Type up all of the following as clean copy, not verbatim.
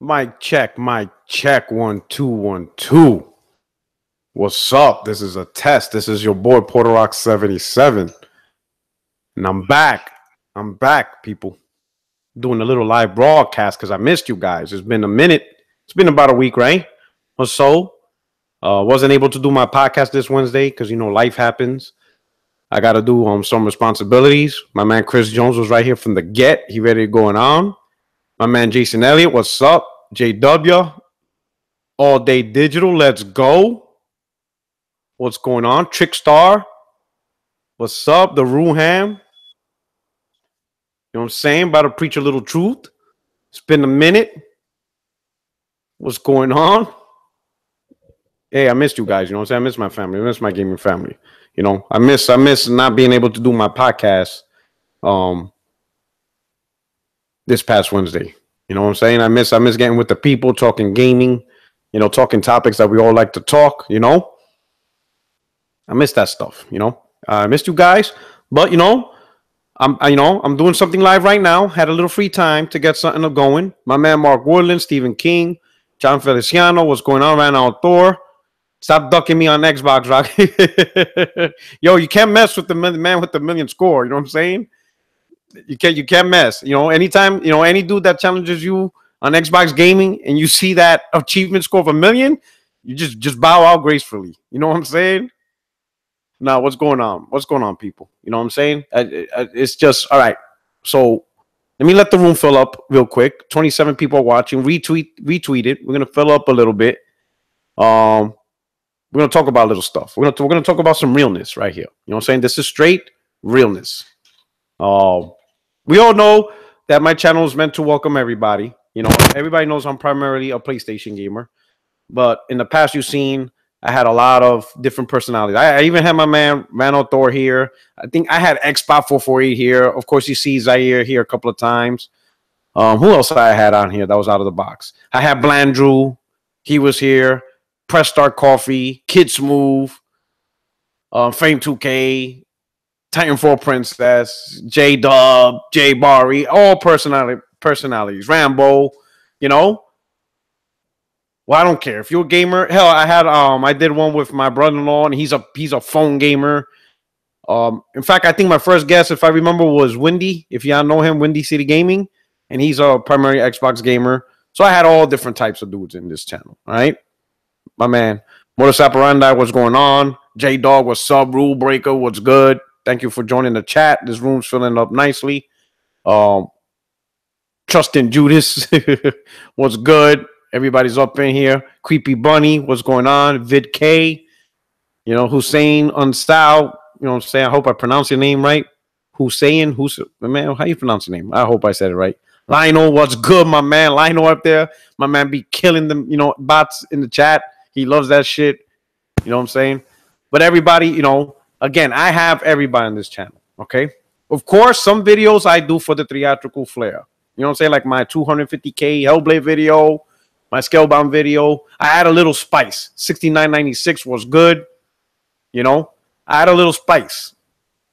Mic check, mic check. 1 2 1 2. What's up? This is a test. This is your boy Porter Rock 77. And I'm back. I'm back, people. Doing a little live broadcast because I missed you guys. It's been a minute. It's been about a week, right? Or so. Wasn't able to do my podcast this Wednesday because life happens. I got to do some responsibilities. My man Chris Jones was right here from the get. He ready to going on. My man Jason Elliott, what's up? JW, All Day Digital, let's go. What's going on? Trickstar, what's up? The Ruham, you know what I'm saying? About to preach a little truth. It's been a minute. What's going on? Hey, I missed you guys. You know what I'm saying? I miss my family. I miss my gaming family. I miss not being able to do my podcast this past Wednesday. You know what I'm saying? I miss getting with the people, talking gaming, talking topics that we all like to talk, I miss that stuff, I missed you guys, but I'm doing something live right now. Had a little free time to get something going. My man Mark Woodland, Stephen King, John Feliciano, what's going on right now? Thor. Stop ducking me on Xbox, Rock. Yo, you can't mess with the man with the million score, you know what I'm saying? You can't mess. Anytime, any dude that challenges you on Xbox gaming and you see that achievement score of 1 million, you just bow out gracefully. You know what I'm saying? Now, what's going on? What's going on, people? You know what I'm saying? It's just all right. So let me let the room fill up real quick. 27 people are watching. Retweet it. We're gonna fill up a little bit. We're gonna talk about little stuff. We're gonna talk about some realness right here. You know what I'm saying? This is straight realness. We all know that my channel is meant to welcome everybody. Everybody knows I'm primarily a PlayStation gamer. But in the past, you've seen I had a lot of different personalities. I even had my man Randall Thor here. I think I had Xbox 448 here. Of course, you see Zaire here a couple of times. Who else I had on here that was out of the box? I had Blandrew. He was here. Press Start Coffee. Kid Smooth. Fame 2K. Titanfall Princess, J Dub, J Barry, all personalities. Rambo, Well, I don't care if you're a gamer. Hell, I did one with my brother-in-law, and he's a phone gamer. In fact, I think my first guest, if I remember, was Windy. If y'all know him, Windy City Gaming, and he's a primary Xbox gamer. So I had all different types of dudes in this channel. All right, my man, Motor Saparanda, what's going on? J Dog, what's up? Rule Breaker, what's good? Thank you for joining the chat. This room's filling up nicely. Trustin Judas, what's good? Everybody's up in here. Creepy Bunny, what's going on? Vid K, Hussein Unsal, you know what I'm saying? I hope I pronounce your name right. Hussein, man, how you pronounce your name? I hope I said it right. Lionel, what's good, my man? Lionel up there. My man be killing them, bots in the chat. He loves that shit. You know what I'm saying? But everybody, again, I have everybody on this channel, okay? Of course, some videos I do for the theatrical flair. You know what I'm saying? Like my 250K Hellblade video, my Scalebound video. I add a little spice. 69.96 was good. I add a little spice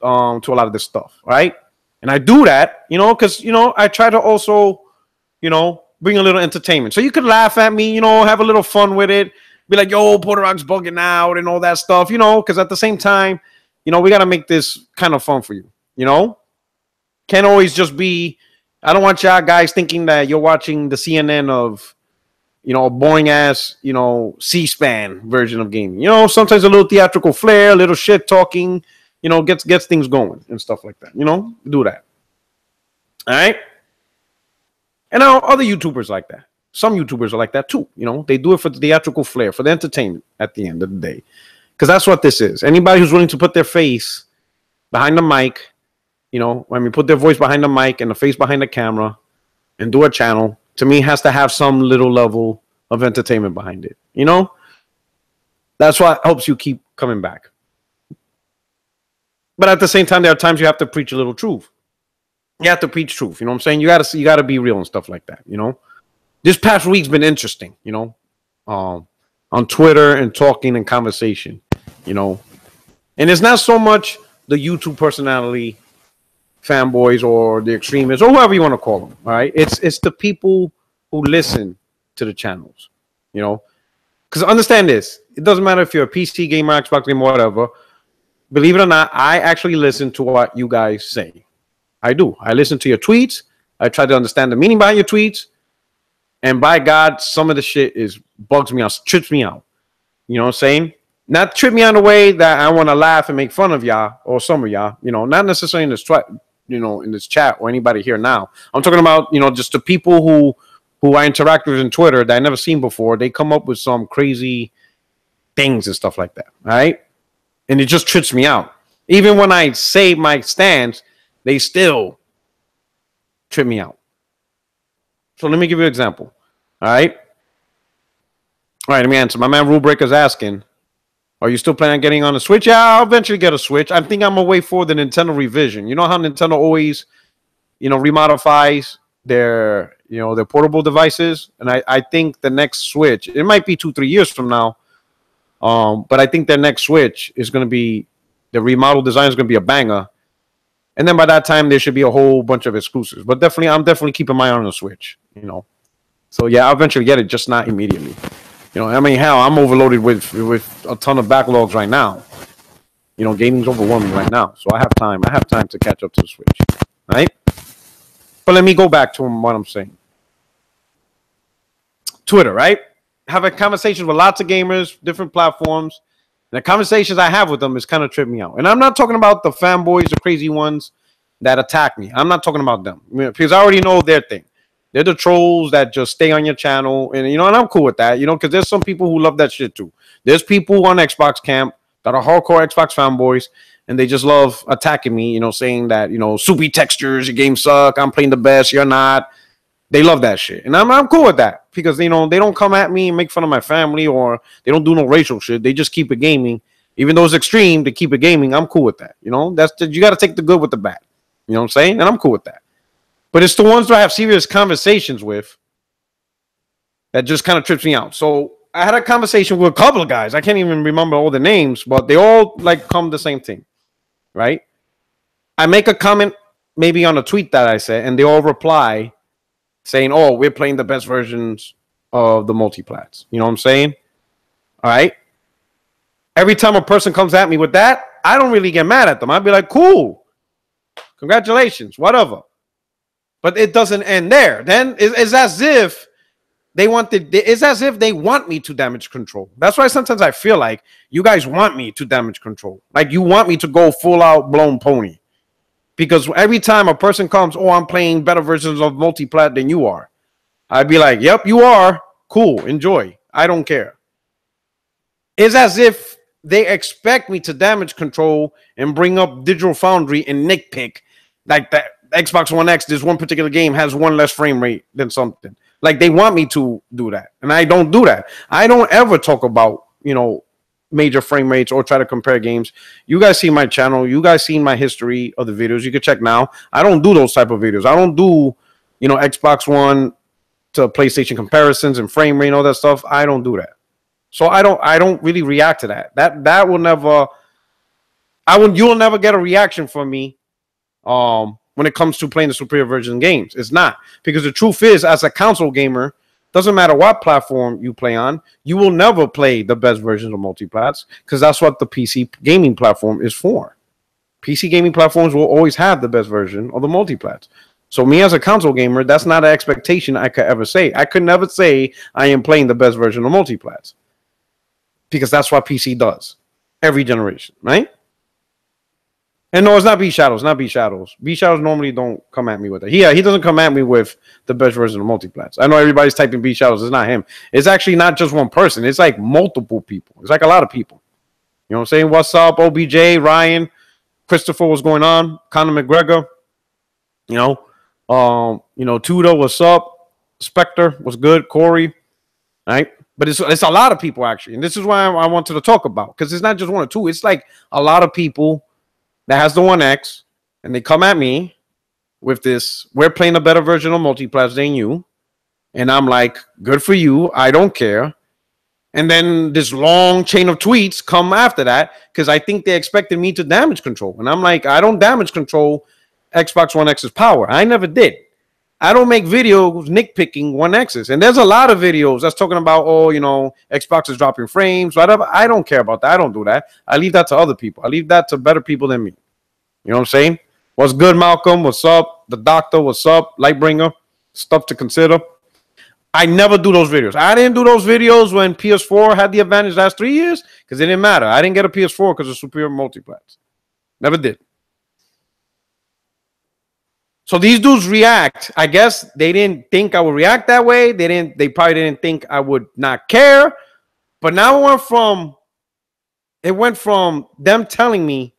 to a lot of this stuff, right? And I do that, because, I try to also, bring a little entertainment. So you could laugh at me, have a little fun with it. Be like, yo, Porter Rock's bugging out and all that stuff, because at the same time, we got to make this kind of fun for you, Can't always just be, I don't want y'all guys thinking that you're watching the CNN of, a boring ass, C-SPAN version of gaming. Sometimes a little theatrical flair, a little shit talking, gets things going and stuff like that, do that. All right. And now other YouTubers like that. Some YouTubers are like that too. They do it for the theatrical flair, for the entertainment at the end of the day. Because that's what this is. Anybody who's willing to put their face behind the mic, put their voice behind the mic and the face behind the camera and do a channel, to me, has to have some little level of entertainment behind it. That's what helps you keep coming back. But at the same time, there are times you have to preach a little truth. You have to preach truth. You know what I'm saying? You gotta be real and stuff like that, This past week's been interesting, on Twitter and talking and conversation, And it's not so much the YouTube personality, fanboys, or the extremists, or whoever you want to call them, all right? It's the people who listen to the channels, you know. Because understand this, it doesn't matter if you're a PC gamer, Xbox gamer, whatever. Believe it or not, I actually listen to what you guys say. I do. I listen to your tweets. I try to understand the meaning behind your tweets. And by God, some of the shit bugs me out, trips me out. You know what I'm saying? Not trip me out in a way that I want to laugh and make fun of y'all or some of y'all. You know, not necessarily in this in this chat or anybody here now. I'm talking about, you know, just the people who I interact with in Twitter that I never seen before. They come up with some crazy things and stuff like that. All right. And it just trips me out. Even when I say my stance, they still trip me out. So let me give you an example. All right. All right. Let me answer. My man Rule Breaker's asking, are you still planning on getting on a Switch? Yeah, I'll eventually get a Switch. I think I'm going to wait for the Nintendo revision. You know how Nintendo always, you know, remodifies their, you know, their portable devices? And I think the next Switch, it might be 2-3 years from now, but I think their next Switch is going to be, the remodel design is going to be a banger. And then by that time, there should be a whole bunch of exclusives. But definitely, I'm definitely keeping my eye on the Switch, you know. So, yeah, I'll eventually get it, just not immediately. You know, I mean, hell, I'm overloaded with a ton of backlogs right now. You know, gaming's overwhelming right now. So I have time. I have time to catch up to the Switch, right? But let me go back to what I'm saying. Twitter, right? Having conversations with lots of gamers, different platforms. And the conversations I have with them is kind of tripping me out. And I'm not talking about the fanboys, the crazy ones that attack me. I'm not talking about them. Because I already know their thing. They're the trolls that just stay on your channel. And, you know, and I'm cool with that, you know, because there's some people who love that shit too. There's people on Xbox camp that are hardcore Xbox fanboys, and they just love attacking me, you know, saying that, you know, soupy textures, your game suck, I'm playing the best, you're not. They love that shit. And I'm cool with that because, you know, they don't come at me and make fun of my family, or they don't do no racial shit. They just keep it gaming. Even though it's extreme, to keep it gaming, I'm cool with that. You know, you got to take the good with the bad. You know what I'm saying? And I'm cool with that. But it's the ones that I have serious conversations with that just kind of trips me out. So I had a conversation with a couple of guys. I can't even remember all the names, but they all like come the same thing, right? I make a comment maybe on a tweet that I said, and they all reply saying, oh, we're playing the best versions of the multiplats. You know what I'm saying? All right. Every time a person comes at me with that, I don't really get mad at them. I'd be like, cool. Congratulations. Whatever. But it doesn't end there. Then it's as if it's as if they want me to damage control. That's why sometimes I feel like you guys want me to damage control. Like you want me to go full out blown pony. Because every time a person comes, oh, I'm playing better versions of multiplat than you are. I'd be like, yep, you are. Cool. Enjoy. I don't care. It's as if they expect me to damage control and bring up Digital Foundry and nitpick like that. Xbox One X, this one particular game has one less frame rate than something. Like they want me to do that. And I don't do that. I don't ever talk about, you know, major frame rates or try to compare games. You guys see my channel. You guys seen my history of the videos. You can check now. I don't do those type of videos. I don't do, you know, Xbox One to PlayStation comparisons and frame rate and all that stuff. I don't do that. So I don't really react to that. That will never, you'll never get a reaction from me. When it comes to playing the superior version games. It's not. Because the truth is, as a console gamer, doesn't matter what platform you play on, you will never play the best versions of multiplats because that's what the PC gaming platform is for. PC gaming platforms will always have the best version of the multiplats. So me as a console gamer, that's not an expectation I could ever say. I could never say I am playing the best version of multiplats because that's what PC does every generation, right? And no, it's not B Shadows, not B Shadows. B Shadows normally don't come at me with it. Yeah, he doesn't come at me with the best version of multiplats. I know everybody's typing B Shadows. It's not him. It's actually not just one person. It's like multiple people. It's like a lot of people. You know what I'm saying? What's up, OBJ, Ryan, Christopher, what's going on? Conor McGregor, you know, Tudor, what's up? Spectre, what's good? Corey, right? But it's a lot of people actually, and this is why I wanted to talk about because it's not just one or two. It's like a lot of people that has the One X, and they come at me with this, we're playing a better version of multiplats than you. And I'm like, good for you. I don't care. And then this long chain of tweets come after that because I think they expected me to damage control. And I'm like, I don't damage control Xbox One X's power. I never did. I don't make videos nitpicking One X's. And there's a lot of videos that's talking about, oh, you know, Xbox is dropping frames, whatever. I don't care about that. I don't do that. I leave that to other people. I leave that to better people than me. You know what I'm saying? What's good, Malcolm? What's up? The doctor, what's up? Lightbringer, stuff to consider. I never do those videos. I didn't do those videos when PS4 had the advantage last 3 years because it didn't matter. I didn't get a PS4 because of superior multiplats. Never did. So these dudes react. I guess they didn't think I would react that way. They probably didn't think I would not care. But now it went from them telling me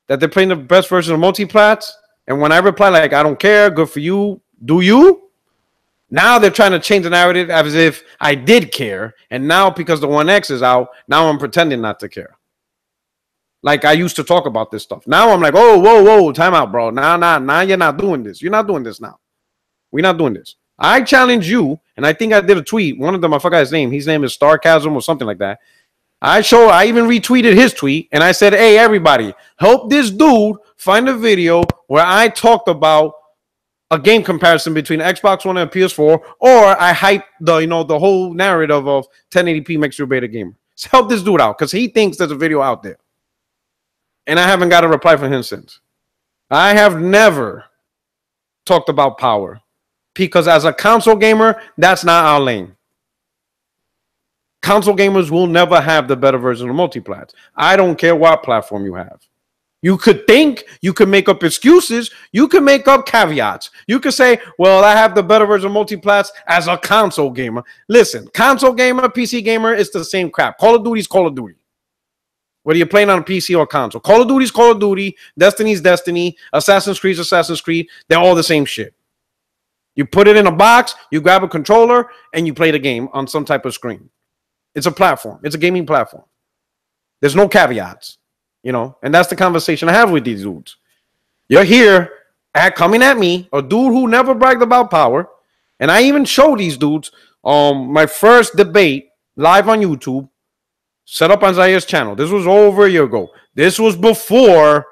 that they're playing the best version of multiplats, and when I reply like I don't care, good for you, do you? Now they're trying to change the narrative as if I did care, and now because the One X is out, now I'm pretending not to care. Like I used to talk about this stuff. Now I'm like, oh, whoa, time out, bro. Now you're not doing this. You're not doing this now. We're not doing this. I challenge you, and I think I did a tweet. One of them, I forgot his name. His name is Starcasm or something like that. I even retweeted his tweet, and I said, hey, everybody, help this dude find a video where I talked about a game comparison between Xbox One and PS4, or I hype the whole narrative of 1080p makes you a better gamer. So help this dude out because he thinks there's a video out there. And I haven't got a reply from him since. I have never talked about power because as a console gamer, that's not our lane. Console gamers will never have the better version of multiplats. I don't care what platform you have. You could think, you could make up excuses, you could make up caveats. You could say, well, I have the better version of multiplats as a console gamer. Listen, console gamer, PC gamer, it's the same crap. Call of Duty is Call of Duty. Whether you're playing on a PC or console. Call of Duty is Call of Duty, Destiny is Destiny, Assassin's Creed is Assassin's Creed. They're all the same shit. You put it in a box, you grab a controller, and you play the game on some type of screen. It's a platform. It's a gaming platform. There's no caveats, and that's the conversation I have with these dudes. You're here coming at me, a dude who never bragged about power, and I even showed these dudes my first debate live on YouTube, set up on Zair's channel. This was over a year ago. This was before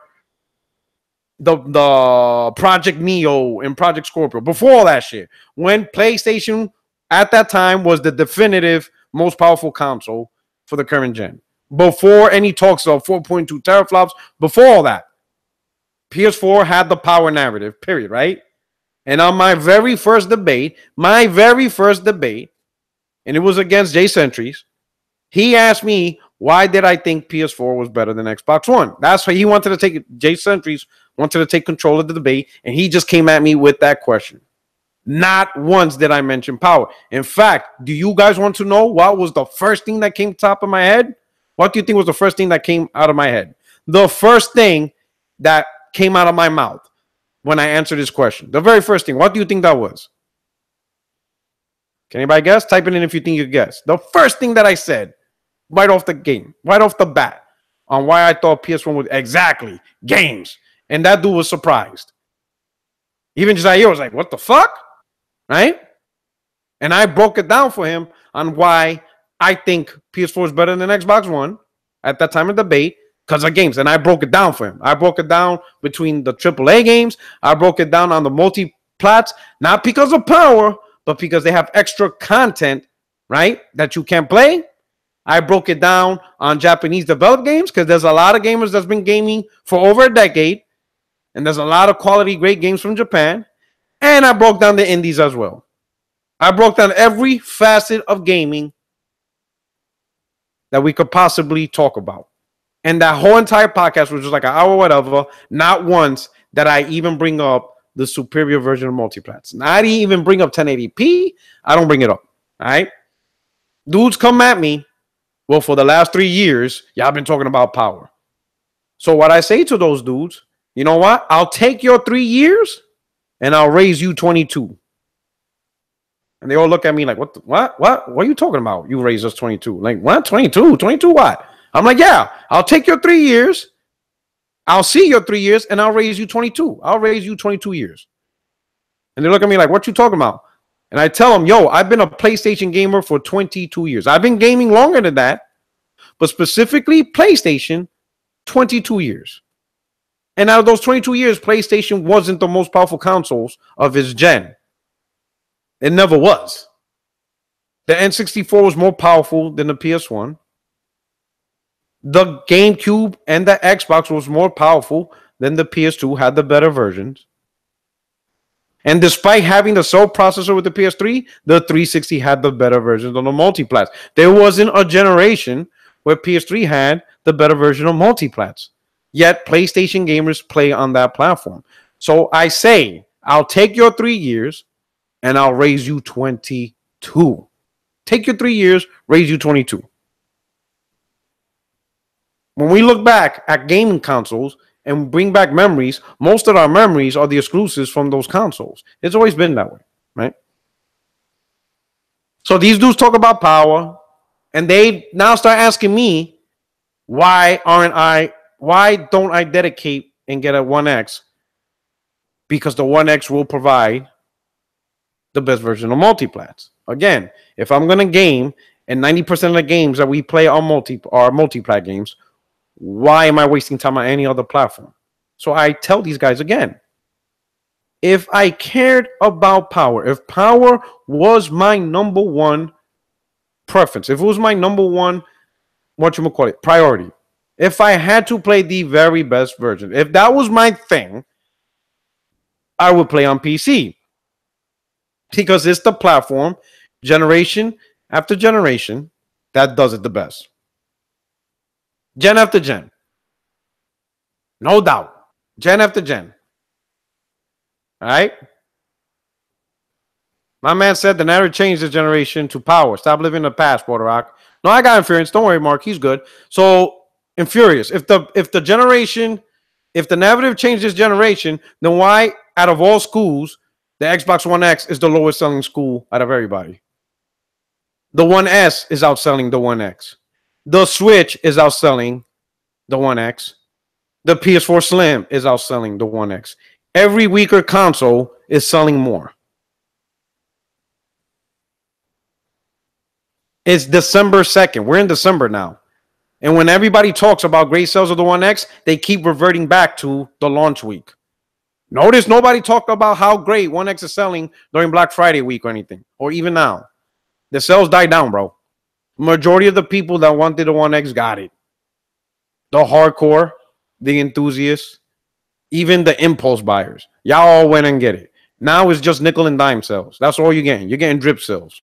the Project Neo and Project Scorpio, before all that shit. When PlayStation at that time was the definitive most powerful console for the current gen. Before any talks of 4.2 teraflops, before all that, PS4 had the power narrative, period, right? And on my very first debate, and it was against Jay Sentries, he asked me, why did I think PS4 was better than Xbox One? That's why he wanted to take, Jay Sentries wanted to take control of the debate, and he just came at me with that question. Not once did I mention power. In fact, do you guys want to know what was the first thing that came top of my head? What do you think was the first thing that came out of my head? The first thing that came out of my mouth when I answered this question. The very first thing. What do you think that was? Can anybody guess? Type it in if you think you guess. The first thing that I said right off the bat on why I thought PS1 was exactly games. And that dude was surprised. Even Jair was like, what the fuck? Right? And I broke it down for him on why I think PS4 is better than Xbox One at that time of debate because of games. And I broke it down for him. I broke it down between the AAA games. I broke it down on the multi-plats, not because of power, but because they have extra content, right, that you can play. I broke it down on Japanese developed games because there's a lot of gamers that's been gaming for over a decade. And there's a lot of quality, great games from Japan. And I broke down the indies as well. I broke down every facet of gaming that we could possibly talk about. And that whole entire podcast, which was like an hour or whatever, not once that I even bring up the superior version of multiplats. Not even bring up 1080p. I don't bring it up. All right? Dudes come at me. Well, for the last 3 years, y'all been talking about power. So what I say to those dudes, you know what? I'll take your 3 years and I'll raise you 22. And they all look at me like, what are you talking about? You raised us 22. Like, what? 22? 22 what? I'm like, yeah, I'll take your 3 years. I'll see your 3 years and I'll raise you 22. I'll raise you 22 years. And they look at me like, what you talking about? And I tell them, yo, I've been a PlayStation gamer for 22 years. I've been gaming longer than that, but specifically PlayStation, 22 years. And out of those 22 years, PlayStation wasn't the most powerful consoles of its gen. It never was. The N64 was more powerful than the PS1. The GameCube and the Xbox was more powerful than the PS2, had the better versions. And despite having the sole processor with the PS3, the 360 had the better versions on the multiplats. There wasn't a generation where PS3 had the better version of multiplats. Yet PlayStation gamers play on that platform. So I say, I'll take your 3 years and I'll raise you 22. Take your 3 years, raise you 22. When we look back at gaming consoles and bring back memories, most of our memories are the exclusives from those consoles. It's always been that way, right? So these dudes talk about power, and they now start asking me, why don't I dedicate and get a 1X? Because the 1X will provide the best version of multiplats. Again, if I'm going to game, and 90% of the games that we play are multiplat games, why am I wasting time on any other platform? So I tell these guys again, if I cared about power, if power was my number one preference, if it was my number one, priority, if I had to play the very best version, if that was my thing, I would play on PC. Because it's the platform, generation after generation, that does it the best. Gen after gen. No doubt. Gen after gen. All right? My man said the narrative changed this generation to power. Stop living in the past, Border Rock. No, I got Infurious. Don't worry, Mark. He's good. So, Infurious. If the narrative changed this generation, then why, out of all schools, the Xbox One X is the lowest selling school out of everybody? The One S is outselling the One X. The Switch is outselling the One X. The PS4 Slim is outselling the One X. Every weaker console is selling more. It's December 2nd. We're in December now. And when everybody talks about great sales of the One X, they keep reverting back to the launch week. Notice nobody talked about how great One X is selling during Black Friday week or anything, or even now. The sales died down, bro. Majority of the people that wanted the One X got it. The hardcore, the enthusiasts, even the impulse buyers. Y'all all went and get it. Now it's just nickel and dime sales. That's all you're getting. You're getting drip sales.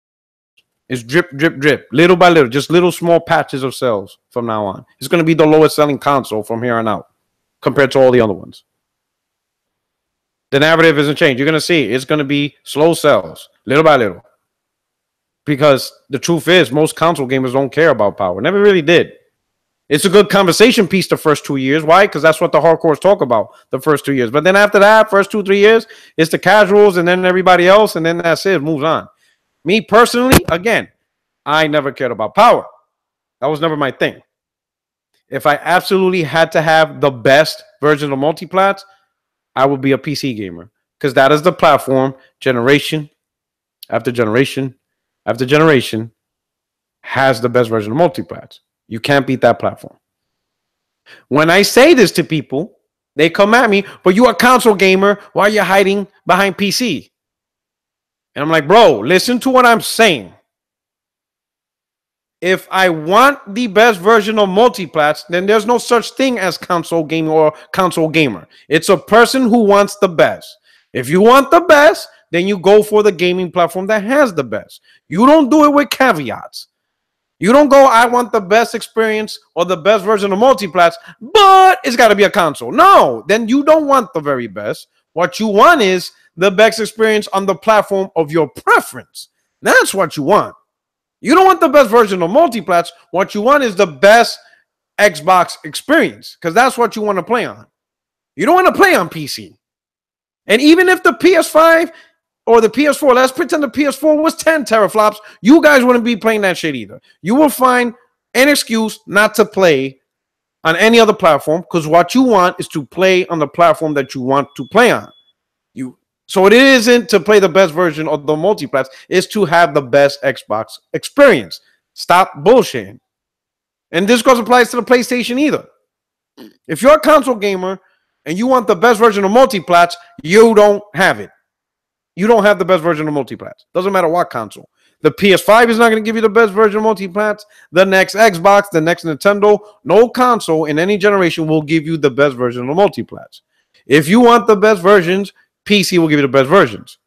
It's drip, drip, drip. Little by little. Just little small patches of sales from now on. It's going to be the lowest selling console from here on out compared to all the other ones. The narrative isn't changed. You're going to see it's going to be slow sales, little by little. Because the truth is, most console gamers don't care about power. Never really did. It's a good conversation piece the first 2 years. Why? Because that's what the hardcores talk about the first 2 years. But then after that, first 2-3 years, it's the casuals and then everybody else. And then that's it. Moves on. Me personally, again, I never cared about power. That was never my thing. If I absolutely had to have the best version of multiplats, I would be a PC gamer. Because that is the platform, generation after generation after generation, has the best version of multiplats. You can't beat that platform. When I say this to people, they come at me, but you're a console gamer. Why are you hiding behind PC? And I'm like, bro, listen to what I'm saying. If I want the best version of multiplats, then there's no such thing as console gaming or console gamer. It's a person who wants the best. If you want the best, then you go for the gaming platform that has the best. You don't do it with caveats. You don't go, I want the best experience or the best version of multiplats, but it's got to be a console. No, then you don't want the very best. What you want is the best experience on the platform of your preference. That's what you want. You don't want the best version of multiplats. What you want is the best Xbox experience because that's what you want to play on. You don't want to play on PC. And even if the PS5 or the PS4, let's pretend the PS4 was 10 teraflops, you guys wouldn't be playing that shit either. You will find an excuse not to play on any other platform because what you want is to play on the platform that you want to play on. So it isn't to play the best version of the multiplats, it's to have the best Xbox experience. Stop bullshitting. And this goes applies to the PlayStation either. If you're a console gamer and you want the best version of multiplats, you don't have it. You don't have the best version of multiplats. Doesn't matter what console. The PS5 is not going to give you the best version of multiplats. The next Xbox, the next Nintendo, no console in any generation will give you the best version of multiplats. If you want the best versions, PC will give you the best versions.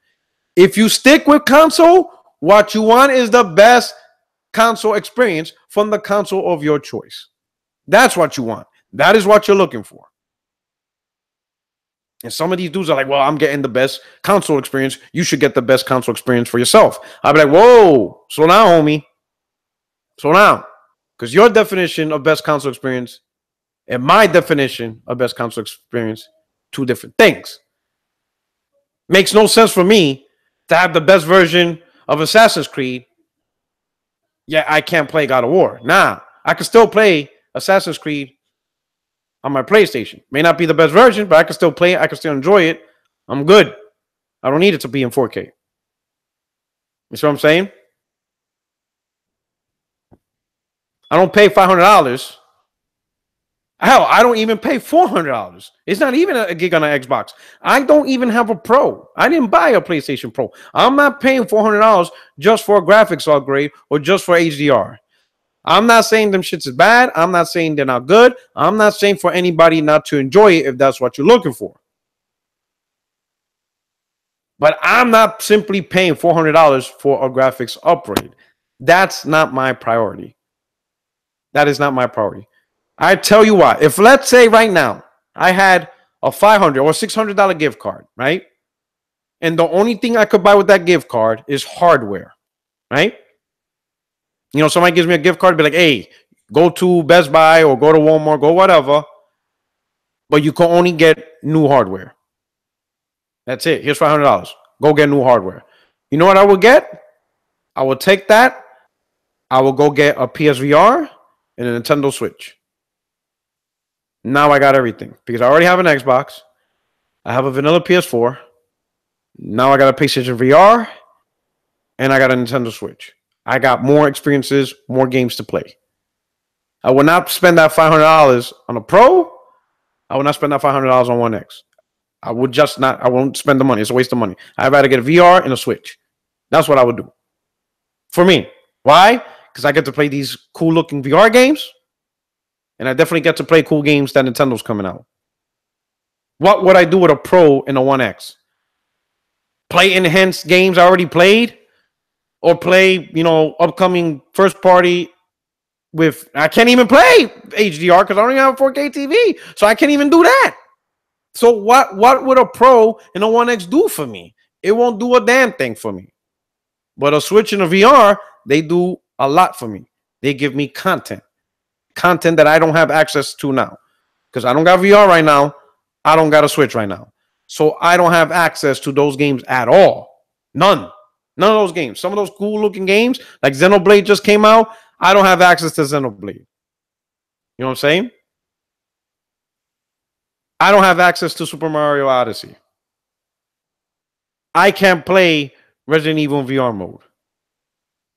If you stick with console, what you want is the best console experience from the console of your choice. That's what you want. That is what you're looking for. And some of these dudes are like, well, I'm getting the best console experience. You should get the best console experience for yourself. I'll be like, whoa, slow down, homie. Slow down. Because your definition of best console experience and my definition of best console experience, two different things. Makes no sense for me to have the best version of Assassin's Creed. Yeah, I can't play God of War. Nah, I can still play Assassin's Creed on my PlayStation. May not be the best version, but I can still play it. I can still enjoy it. I'm good. I don't need it to be in 4K. You see what I'm saying? I don't pay $500. Hell, I don't even pay $400. It's not even a gig on an Xbox. I don't even have a Pro. I didn't buy a PlayStation Pro. I'm not paying $400 just for a graphics upgrade or just for HDR. I'm not saying them shits is bad. I'm not saying they're not good. I'm not saying for anybody not to enjoy it if that's what you're looking for. But I'm not simply paying $400 for a graphics upgrade. That's not my priority. That is not my priority. I tell you what, if let's say right now I had a $500 or $600 gift card, right? And the only thing I could buy with that gift card is hardware, right? You know, somebody gives me a gift card, be like, hey, go to Best Buy or go to Walmart, go whatever. But you can only get new hardware. That's it. Here's $500. Go get new hardware. You know what I will get? I will take that. I will go get a PSVR and a Nintendo Switch. Now I got everything. Because I already have an Xbox. I have a vanilla PS4. Now I got a PlayStation VR. And I got a Nintendo Switch. I got more experiences, more games to play. I will not spend that $500 on a Pro. I will not spend that $500 on One X. I would just not. I won't spend the money. It's a waste of money. I'd rather get a VR and a Switch. That's what I would do. For me. Why? Because I get to play these cool-looking VR games. And I definitely get to play cool games that Nintendo's coming out. What would I do with a Pro and a One X? Play enhanced games I already played? Or play, you know, upcoming first party with... I can't even play HDR because I don't even have a 4K TV. So I can't even do that. So what would a Pro and a One X do for me? It won't do a damn thing for me. But a Switch and a VR, they do a lot for me. They give me content. Content that I don't have access to now. Because I don't got VR right now. I don't got a Switch right now. So I don't have access to those games at all. None. None of those games. Some of those cool-looking games, like Xenoblade just came out, I don't have access to Xenoblade. You know what I'm saying? I don't have access to Super Mario Odyssey. I can't play Resident Evil in VR mode.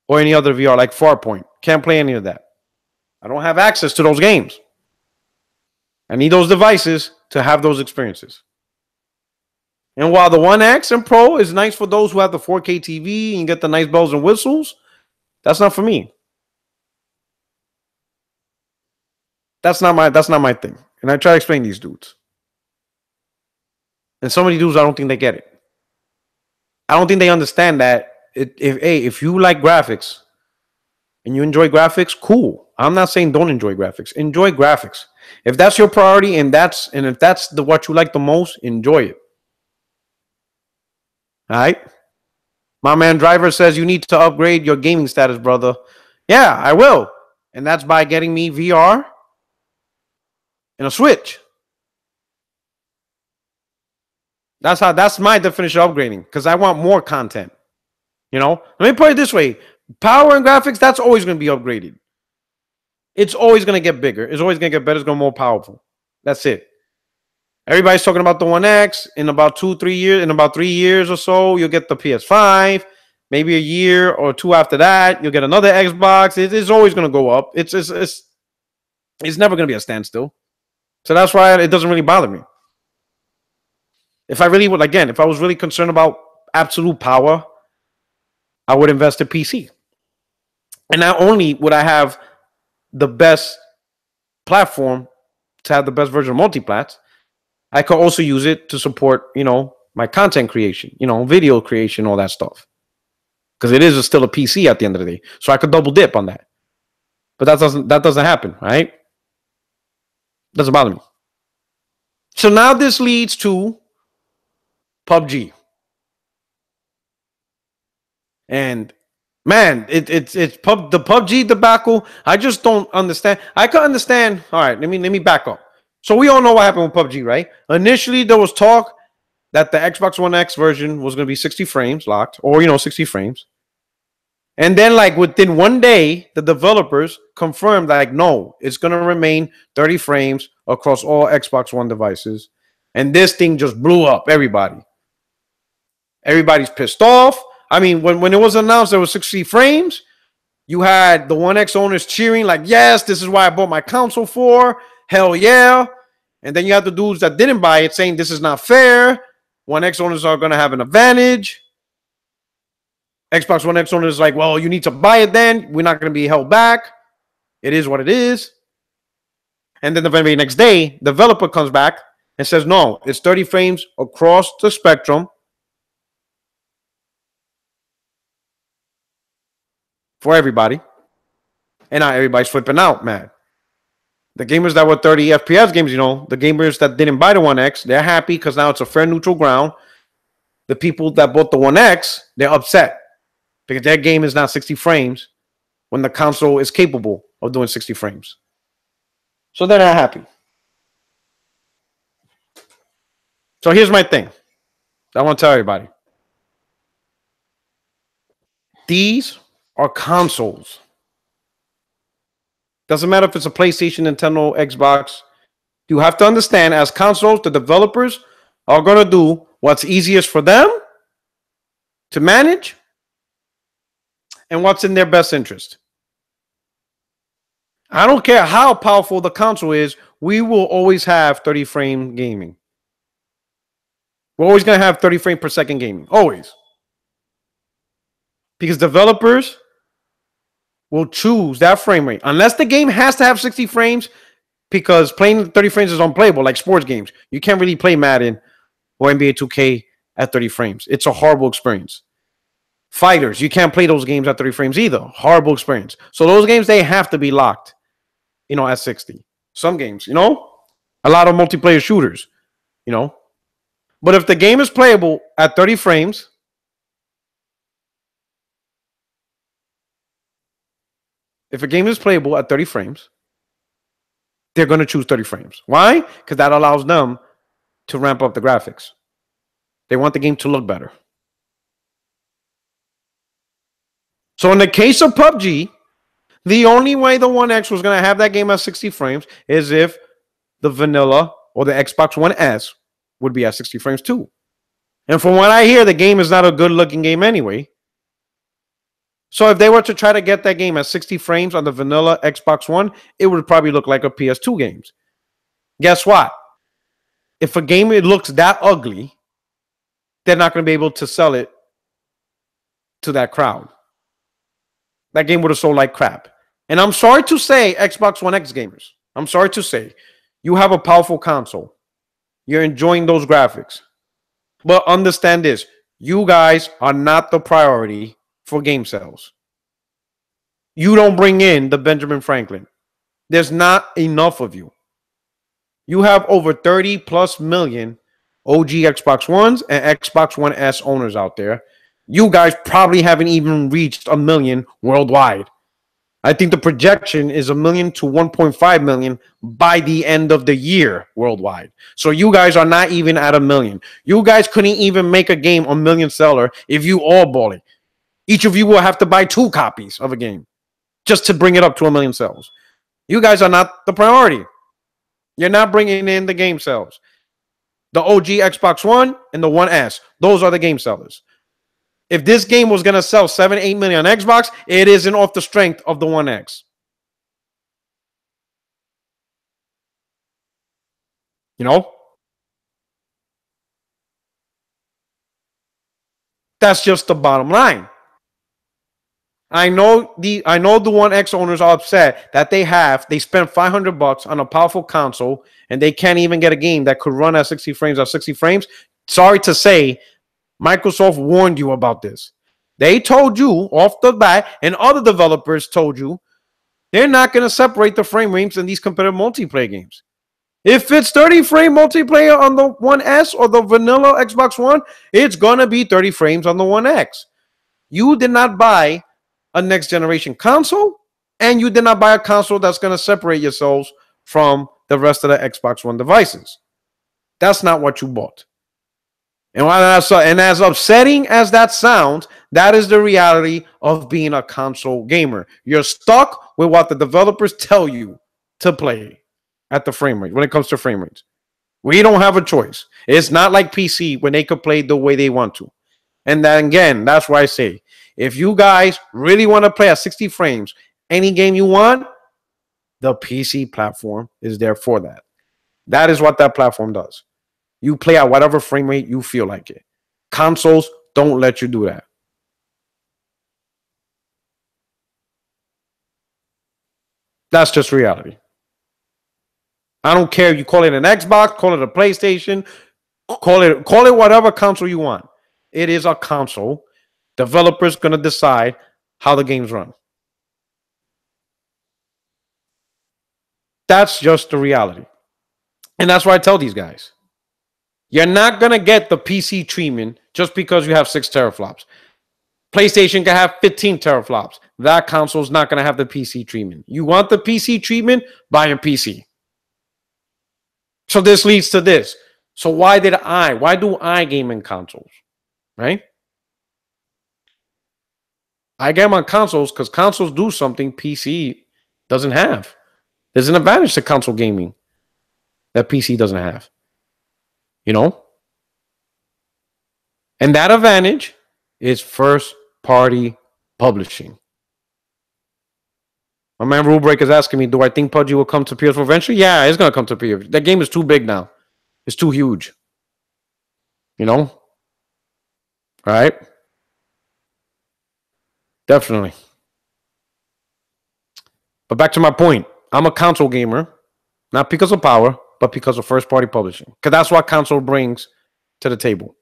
Or any other VR, like Farpoint. Can't play any of that. I don't have access to those games. I need those devices to have those experiences. And while the One X and Pro is nice for those who have the 4K TV and get the nice bells and whistles, that's not for me. That's not my thing. And I try to explain these dudes. And some of these dudes, I don't think they get it. I don't think they understand that if you like graphics and you enjoy graphics, cool. I'm not saying don't enjoy graphics. Enjoy graphics. If that's your priority and if that's what you like the most, enjoy it. All right. My man Driver says you need to upgrade your gaming status, brother. Yeah, I will. And that's by getting me VR and a Switch. That's my definition of upgrading. Because I want more content. You know? Let me put it this way. Power and graphics, that's always going to be upgraded. It's always going to get bigger. It's always going to get better. It's going to be more powerful. That's it. Everybody's talking about the One X. In about 3 years or so, you'll get the PS5. Maybe a year or two after that, you'll get another Xbox. It's always going to go up. It's never going to be a standstill. So that's why it doesn't really bother me. If I really would, again, if I was really concerned about absolute power, I would invest in PC. And not only would I have the best platform to have the best version of multiplats, I could also use it to support, my content creation, video creation, all that stuff. Because it is still a PC at the end of the day. So I could double dip on that. But that doesn't happen, right? Doesn't bother me. So now this leads to PUBG. And man, it's the PUBG debacle. I just don't understand. I can understand. All right, let me back up. So we all know what happened with PUBG, right? Initially, there was talk that the Xbox One X version was going to be 60 frames locked, or 60 frames. And then, like within one day, the developers confirmed, like, no, it's going to remain 30 frames across all Xbox One devices. And this thing just blew up everybody. Everybody's pissed off. I mean, when it was announced there was 60 frames, you had the One X owners cheering, like, yes, this is why I bought my console for. Hell yeah. And then you have the dudes that didn't buy it saying this is not fair. One X owners are going to have an advantage. Xbox One X owners like, well, you need to buy it then. We're not going to be held back. It is what it is. And then the very next day, the developer comes back and says, no, it's 30 frames across the spectrum for everybody. And now everybody's flipping out, man. The gamers that were 30 FPS games, the gamers that didn't buy the One X, they're happy because now it's a fair neutral ground. The people that bought the One X, they're upset because their game is not 60 frames when the console is capable of doing 60 frames. So they're not happy. So here's my thing. I want to tell everybody. These are consoles. Doesn't matter if it's a PlayStation, Nintendo, Xbox. You have to understand, as consoles, the developers are going to do what's easiest for them to manage and what's in their best interest. I don't care how powerful the console is, we will always have 30 frame gaming. We're always going to have 30 frame per second gaming. Always. Because developers will choose that frame rate. Unless the game has to have 60 frames, because playing 30 frames is unplayable, like sports games. You can't really play Madden or NBA 2K at 30 frames. It's a horrible experience. Fighters, you can't play those games at 30 frames either. Horrible experience. So those games, they have to be locked, at 60. Some games, a lot of multiplayer shooters, But if the game is playable at 30 frames, they're going to choose 30 frames. Why? Because that allows them to ramp up the graphics. They want the game to look better. So in the case of PUBG, the only way the One X was going to have that game at 60 frames is if the vanilla or the Xbox One S would be at 60 frames too. And from what I hear, the game is not a good looking game anyway. So if they were to try to get that game at 60 frames on the vanilla Xbox One, it would probably look like a PS2 game. Guess what? If a game looks that ugly, they're not going to be able to sell it to that crowd. That game would have sold like crap. And I'm sorry to say, Xbox One X gamers, I'm sorry to say, you have a powerful console. You're enjoying those graphics. But understand this, you guys are not the priority for game sales. You don't bring in the Benjamin Franklin. There's not enough of you. You have over 30 plus million OG Xbox Ones and Xbox One S owners out there. You guys probably haven't even reached 1 million worldwide. I think the projection is 1 million to 1.5 million by the end of the year worldwide. So you guys are not even at 1 million. You guys couldn't even make a game 1 million seller if you all bought it. Each of you will have to buy 2 copies of a game just to bring it up to 1 million sales. You guys are not the priority. You're not bringing in the game sales. The OG Xbox One and the One S, those are the game sellers. If this game was going to sell 7, 8 million on Xbox, it isn't off the strength of the One X. That's just the bottom line. I know the One X owners are upset that they spent $500 on a powerful console and they can't even get a game that could run at 60 frames at 60 frames. Sorry to say, Microsoft warned you about this. They told you off the bat, and other developers told you they're not going to separate the frame rates in these competitive multiplayer games. If it's 30 frame multiplayer on the One S or the vanilla Xbox One, it's going to be 30 frames on the One X. You did not buy a next generation console, and you did not buy a console that's going to separate yourselves from the rest of the Xbox One devices. That's not what you bought. And as upsetting as that sounds, that is the reality of being a console gamer. You're stuck with what the developers tell you to play at the frame rate when it comes to frame rates. We don't have a choice. It's not like PC when they could play the way they want to. And then again, that's why I say, if you guys really want to play at 60 frames, any game you want, the PC platform is there for that. That is what that platform does. You play at whatever frame rate you feel like it. Consoles don't let you do that. That's just reality. I don't care if you call it an Xbox, call it a PlayStation, call it whatever console you want. It is a console. Developers going to decide how the games run. That's just the reality. And that's why I tell these guys. You're not going to get the PC treatment just because you have 6 teraflops. PlayStation can have 15 teraflops. That console is not going to have the PC treatment. You want the PC treatment? Buy a PC. So this leads to this. So why do I game in consoles? Right? I game on consoles because consoles do something PC doesn't have. There's an advantage to console gaming that PC doesn't have. You know? And that advantage is first-party publishing. My man Rulebreak is asking me, do I think PUBG will come to PS4 eventually? Yeah, it's going to come to PS4. That game is too big now. It's too huge. You know? All right? Definitely. But back to my point. I'm a console gamer. Not because of power, but because of first-party publishing. Because that's what console brings to the table.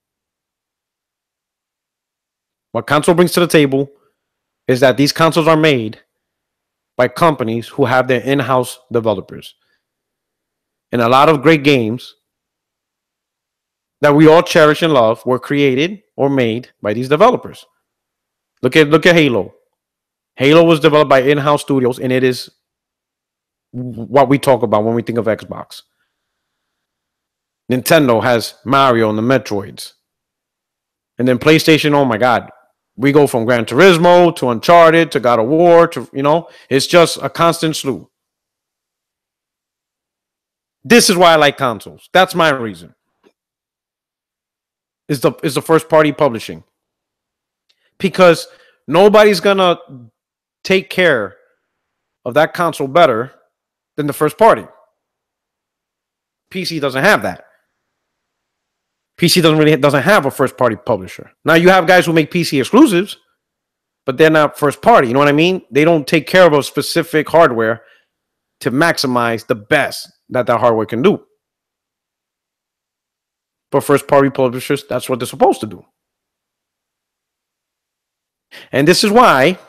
What console brings to the table is that these consoles are made by companies who have their in-house developers. And a lot of great games that we all cherish and love were created or made by these developers. Look at Halo. Halo was developed by in-house studios, and it is what we talk about when we think of Xbox. Nintendo has Mario and the Metroids. And then PlayStation, oh my God. We go from Gran Turismo to Uncharted to God of War to, you know, it's just a constant slew. This is why I like consoles. That's my reason. Is the first party publishing. Because nobody's gonna take care of that console better than the first party. PC doesn't have that. PC doesn't have a first party publisher. Now you have guys who make PC exclusives, but they're not first party. You know what I mean? They don't take care of a specific hardware to maximize the best that hardware can do. But first party publishers, that's what they're supposed to do. And this is why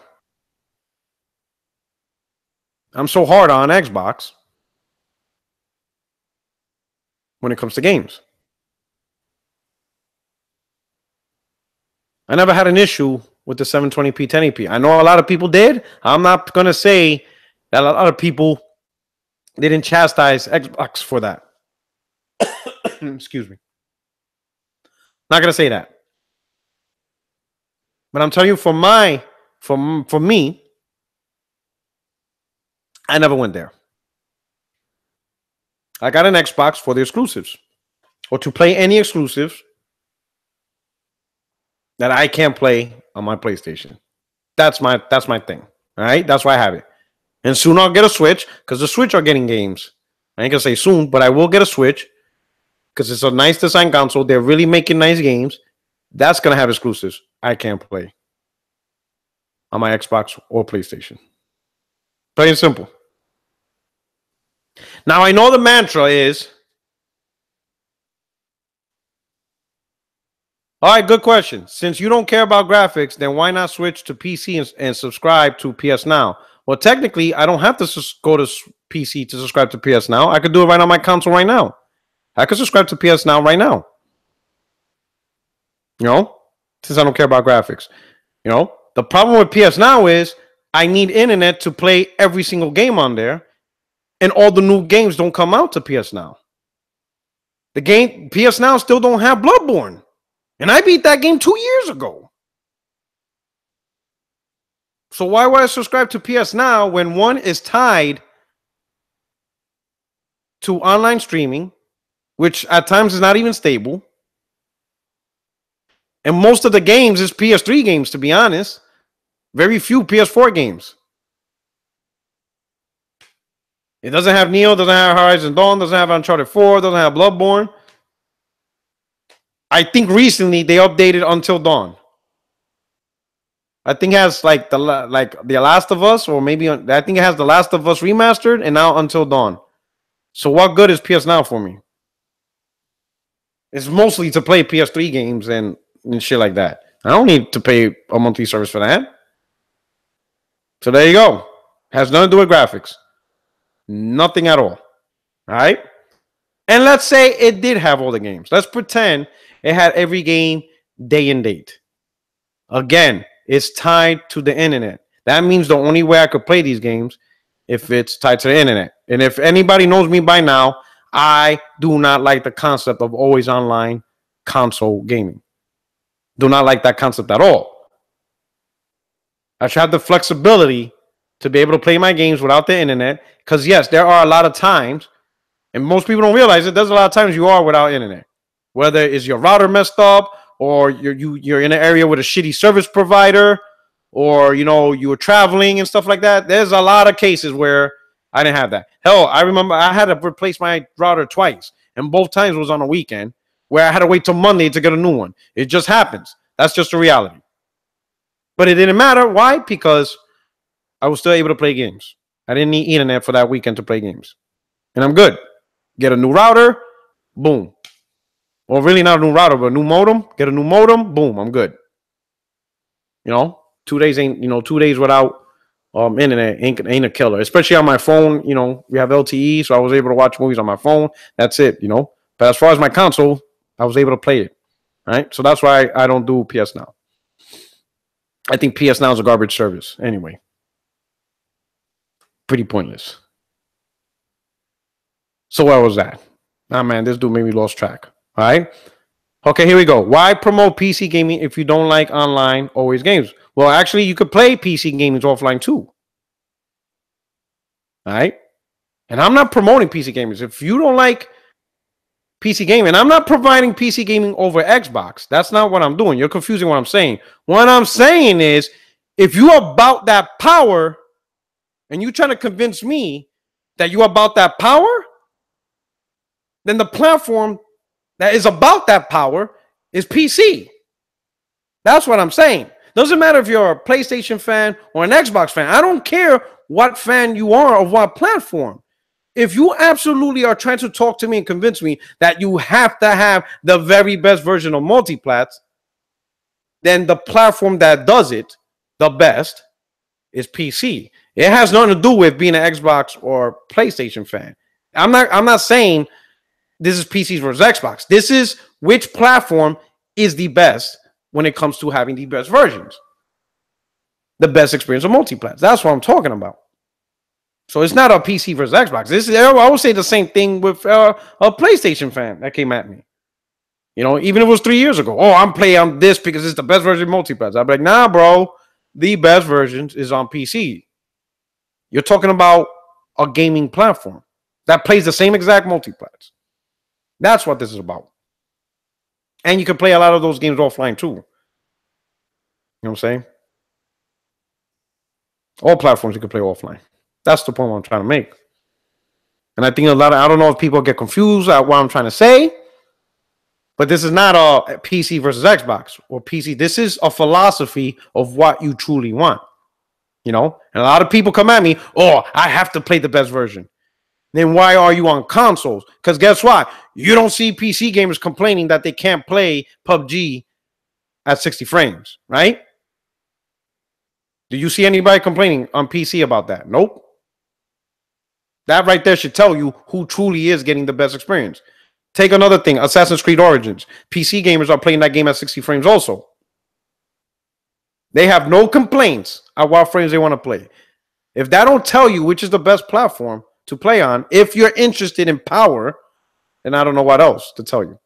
I'm so hard on Xbox when it comes to games. I never had an issue with the 720p 1080p. I know a lot of people did. I'm not going to say that a lot of people didn't chastise Xbox for that. Excuse me. Not going to say that. But I'm telling you, for me, I never went there. I got an Xbox for the exclusives, or to play any exclusives that I can't play on my PlayStation. That's my thing. All right, that's why I have it. And soon I'll get a Switch because the Switch are getting games. I ain't gonna say soon, but I will get a Switch because it's a nice design console. They're really making nice games. That's gonna have exclusives. I can't play on my Xbox or PlayStation. Plain and simple. Now, I know the mantra is, all right, good question. Since you don't care about graphics, then why not switch to PC and subscribe to PS Now? Well, technically, I don't have to go to PC to subscribe to PS Now. I could do it right on my console right now. I could subscribe to PS Now right now. You know, since I don't care about graphics. You know, the problem with PS Now is I need internet to play every single game on there, and all the new games don't come out to PS Now. The game PS Now still don't have Bloodborne, and I beat that game 2 years ago. So why would I subscribe to PS Now when one is tied to online streaming, which at times is not even stable, and most of the games is PS3 games, to be honest. Very few PS4 games. It doesn't have Neo, doesn't have Horizon Dawn, doesn't have Uncharted 4, doesn't have Bloodborne. I think recently they updated Until Dawn. I think it has like the Last of Us, or maybe I think it has The Last of Us remastered, and now Until Dawn. So what good is PS Now for me? It's mostly to play PS3 games and shit like that. I don't need to pay a monthly service for that. So there you go. Has nothing to do with graphics. Nothing at all. All right? And let's say it did have all the games. Let's pretend it had every game day and date. Again, it's tied to the internet. That means the only way I could play these games if it's tied to the internet. And if anybody knows me by now, I do not like the concept of always online console gaming. Do not like that concept at all. I should have the flexibility to be able to play my games without the internet. Because, yes, there are a lot of times, and most people don't realize it, there's a lot of times you are without internet. Whether it's your router messed up, or you're in an area with a shitty service provider, or, you know, you were traveling and stuff like that. There's a lot of cases where I didn't have that. Hell, I remember I had to replace my router twice, and both times was on a weekend where I had to wait till Monday to get a new one. It just happens. That's just the reality. But it didn't matter. Why? Because I was still able to play games. I didn't need internet for that weekend to play games. And I'm good. Get a new router, boom. Well, really not a new router, but a new modem. Get a new modem, boom, I'm good. You know, 2 days ain't, 2 days without internet ain't a killer. Especially on my phone, we have LTE, so I was able to watch movies on my phone. That's it, But as far as my console, I was able to play it. All right? So that's why I don't do PS Now. I think PS Now is a garbage service anyway. Pretty pointless. So where was that? Nah, man, this dude made me lost track. All right? Okay, here we go. Why promote PC gaming if you don't like online always games? Well, actually, you could play PC gaming offline too. All right? And I'm not promoting PC gamers. If you don't like PC gaming, I'm not providing PC gaming over Xbox. That's not what I'm doing. You're confusing what I'm saying. What I'm saying is, if you're about that power and you're trying to convince me that you're about that power, then the platform that is about that power is PC. That's what I'm saying. Doesn't matter if you're a PlayStation fan or an Xbox fan. I don't care what fan you are of what platform. If you absolutely are trying to talk to me and convince me that you have to have the very best version of multiplats, then the platform that does it the best is PC. It has nothing to do with being an Xbox or PlayStation fan. I'm not saying this is PCs versus Xbox. This is which platform is the best when it comes to having the best versions. The best experience of multiplats. That's what I'm talking about. So it's not a PC versus Xbox. I would say the same thing with a PlayStation fan that came at me. Even if it was 3 years ago. Oh, I'm playing on this because it's the best version of multiplats. I'd be like, nah, bro. The best versions is on PC. You're talking about a gaming platform that plays the same exact multiplats. That's what this is about. And you can play a lot of those games offline too. You know what I'm saying? All platforms you can play offline. That's the point I'm trying to make. And I think I don't know if people get confused at what I'm trying to say. But this is not a PC versus Xbox or PC. This is a philosophy of what you truly want. And a lot of people come at me, oh, I have to play the best version. Then why are you on consoles? Because guess what? You don't see PC gamers complaining that they can't play PUBG at 60 frames, right? Do you see anybody complaining on PC about that? Nope. That right there should tell you who truly is getting the best experience. Take another thing, Assassin's Creed Origins. PC gamers are playing that game at 60 frames also. They have no complaints at what frames they want to play. If that don't tell you which is the best platform to play on, if you're interested in power, then I don't know what else to tell you.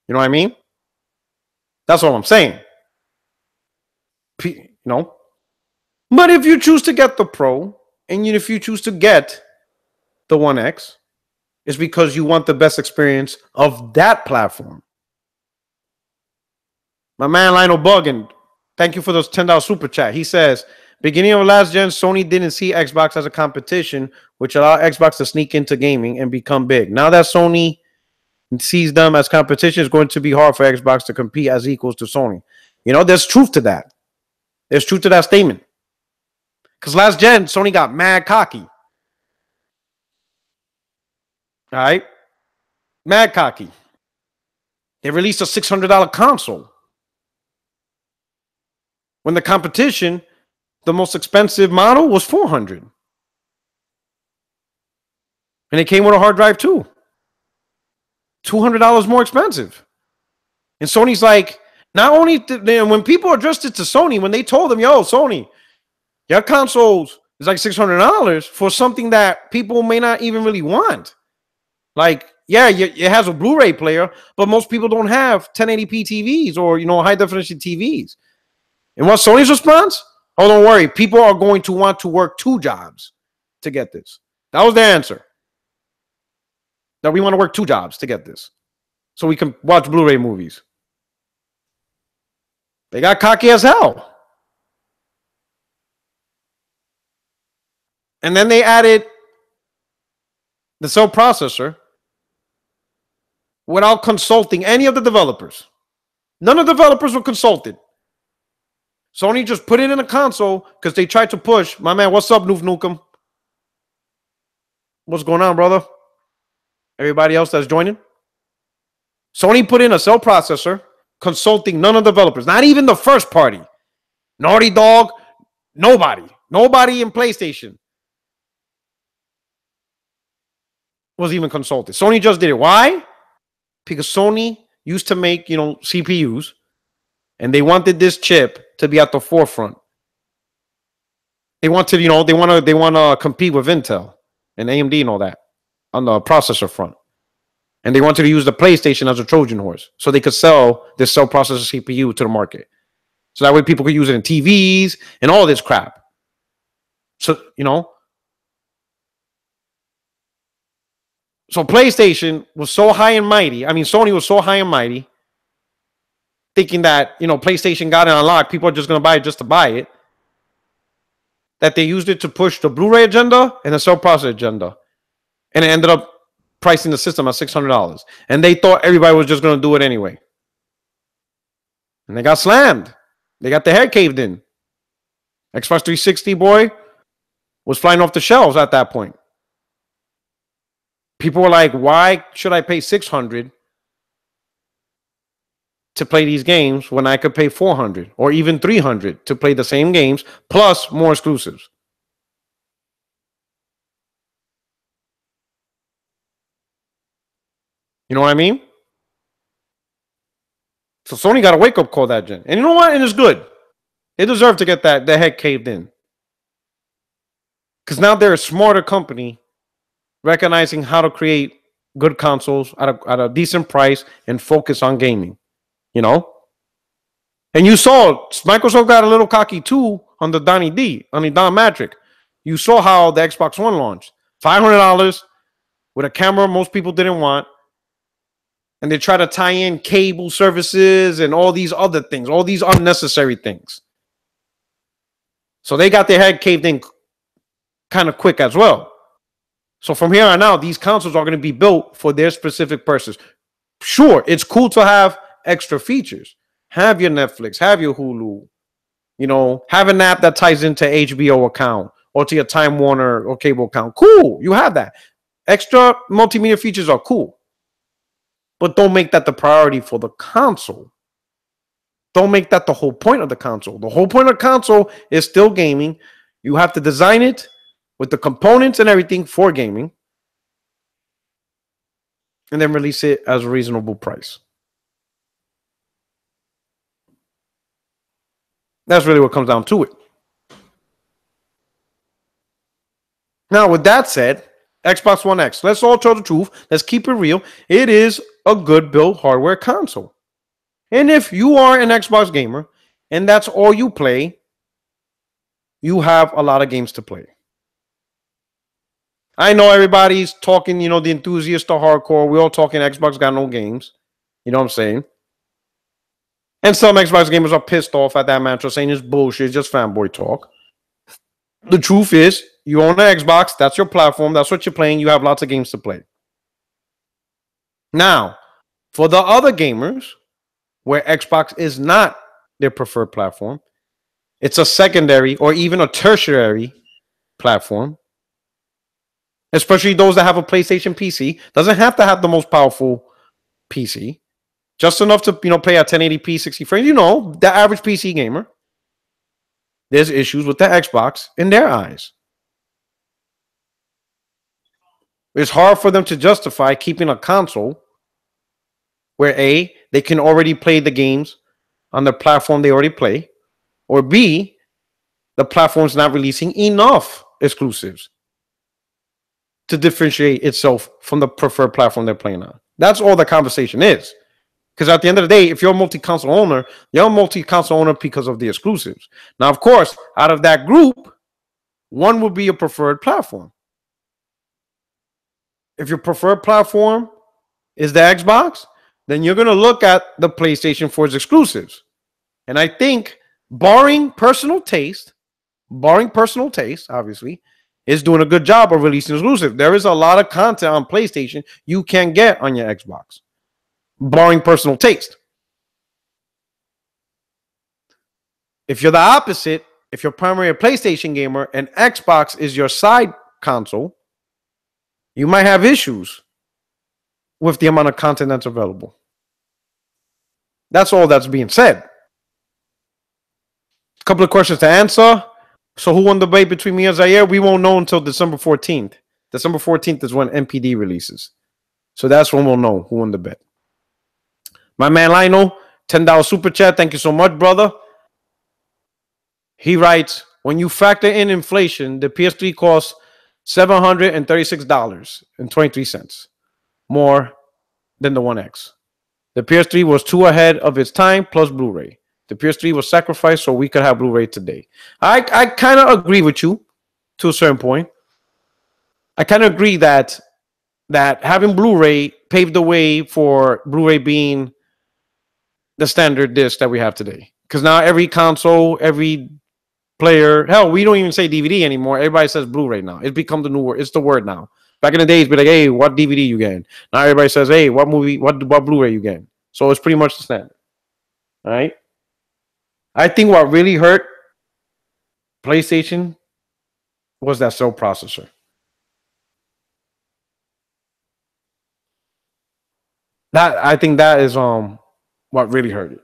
You know what I mean? That's what I'm saying. But if you choose to get the Pro, and if you choose to get the One X, it's because you want the best experience of that platform. My man Lionel Buggin, thank you for those $10 super chat. He says, beginning of last gen, Sony didn't see Xbox as a competition, which allowed Xbox to sneak into gaming and become big. Now that Sony sees them as competition, it's going to be hard for Xbox to compete as equals to Sony. There's truth to that. There's truth to that statement. Because last gen, Sony got mad cocky. All right? Mad cocky. They released a $600 console. When the competition, the most expensive model was $400. And it came with a hard drive too. $200 more expensive. And Sony's like, not only when people addressed it to Sony, when they told them, yo, Sony, your consoles is like $600 for something that people may not even really want. Like, yeah, it has a Blu-ray player, but most people don't have 1080p TVs or, high definition TVs. And what's Sony's response? Oh, don't worry. People are going to want to work 2 jobs to get this. That was the answer. That we want to work 2 jobs to get this. So we can watch Blu-ray movies. They got cocky as hell. And then they added the cell processor without consulting any of the developers. None of the developers were consulted. Sony just put it in a console because they tried to push. My man, what's up, Noof Nukem? What's going on, brother? Everybody else that's joining? Sony put in a cell processor, consulting none of the developers, not even the first party. Naughty Dog, nobody. Nobody in PlayStation was even consulted. Sony just did it. Why? Because Sony used to make, CPUs, and they wanted this chip to be at the forefront. They want to, they want to compete with Intel and AMD and all that on the processor front. And they wanted to use the PlayStation as a Trojan horse so they could sell this cell processor CPU to the market. So that way people could use it in TVs and all this crap. So, So PlayStation was so high and mighty. I mean, Sony was so high and mighty, thinking that, PlayStation got it unlocked. People are just going to buy it just to buy it. That they used it to push the Blu-ray agenda and the cell processor agenda. And it ended up pricing the system at $600. And they thought everybody was just going to do it anyway. And they got slammed. They got their head caved in. Xbox 360, boy, was flying off the shelves at that point. People were like, why should I pay $600 to play these games when I could pay $400 or even $300 to play the same games plus more exclusives? You know what I mean? So Sony got a wake-up call that gen. And you know what? And it's good. They deserve to get their head caved in. Because now they're a smarter company recognizing how to create good consoles at a decent price and focus on gaming. And you saw Microsoft got a little cocky too on the Donny D, on the Don Matrick. You saw how the Xbox One launched. $500 with a camera most people didn't want. And they try to tie in cable services and all these other things, all these unnecessary things. So they got their head caved in kind of quick as well. So from here on out, these consoles are going to be built for their specific purpose. Sure, it's cool to have extra features. Have your Netflix, have your Hulu, have an app that ties into HBO account or to your Time Warner or cable account. Cool, you have that. Extra multimedia features are cool, but don't make that the priority for the console. Don't make that the whole point of the console. The whole point of the console is still gaming. You have to design it with the components and everything for gaming, and then release it as a reasonable price. That's really what comes down to it. Now, with that said, Xbox One X, let's all tell the truth. Let's keep it real. It is a good built hardware console. And if you are an Xbox gamer and that's all you play, you have a lot of games to play. I know everybody's talking, the enthusiast or hardcore. We're all talking Xbox got no games. You know what I'm saying? And some Xbox gamers are pissed off at that mantra, saying it's bullshit, it's just fanboy talk. The truth is, you own an Xbox, that's your platform, that's what you're playing, you have lots of games to play. Now, for the other gamers, where Xbox is not their preferred platform, it's a secondary or even a tertiary platform, especially those that have a PlayStation PC. Doesn't have to have the most powerful PC, just enough to play at 1080p 60 frames. The average PC gamer, there's issues with the Xbox in their eyes. It's hard for them to justify keeping a console where A, they can already play the games on the platform they already play, or B, the platform's not releasing enough exclusives to differentiate itself from the preferred platform they're playing on. That's all the conversation is. Because at the end of the day, if you're a multi-console owner, you're a multi-console owner because of the exclusives. Now, of course, out of that group, one would be a preferred platform. If your preferred platform is the Xbox, then you're going to look at the PlayStation for its exclusives. And I think, barring personal taste, obviously, is doing a good job of releasing exclusive. There is a lot of content on PlayStation you can get on your Xbox, barring personal taste. If you're the opposite, if you're primarily a PlayStation gamer and Xbox is your side console, you might have issues with the amount of content that's available. That's all that's being said. A couple of questions to answer. So who won the debate between me and Zaire? We won't know until December 14th. December 14th is when MPD releases. So that's when we'll know who won the bet. My man Lionel, $10 super chat. Thank you so much, brother. He writes, when you factor in inflation, the PS3 costs $736.23 more than the One X. The PS3 was too ahead of its time, plus Blu-ray. The PS3 was sacrificed so we could have Blu-ray today. I kind of agree with you to a certain point. I kind of agree that having Blu-ray paved the way for Blu-ray being the standard disc that we have today. Because now every console, every player, hell, we don't even say DVD anymore. Everybody says Blu-ray now. It's become the new word. It's the word now. Back in the days, be like, hey, what DVD you getting? Now everybody says, hey, what movie, what Blu-ray you getting? So it's pretty much the standard. All right. I think what really hurt PlayStation was that cell processor. I think that is what really hurt it.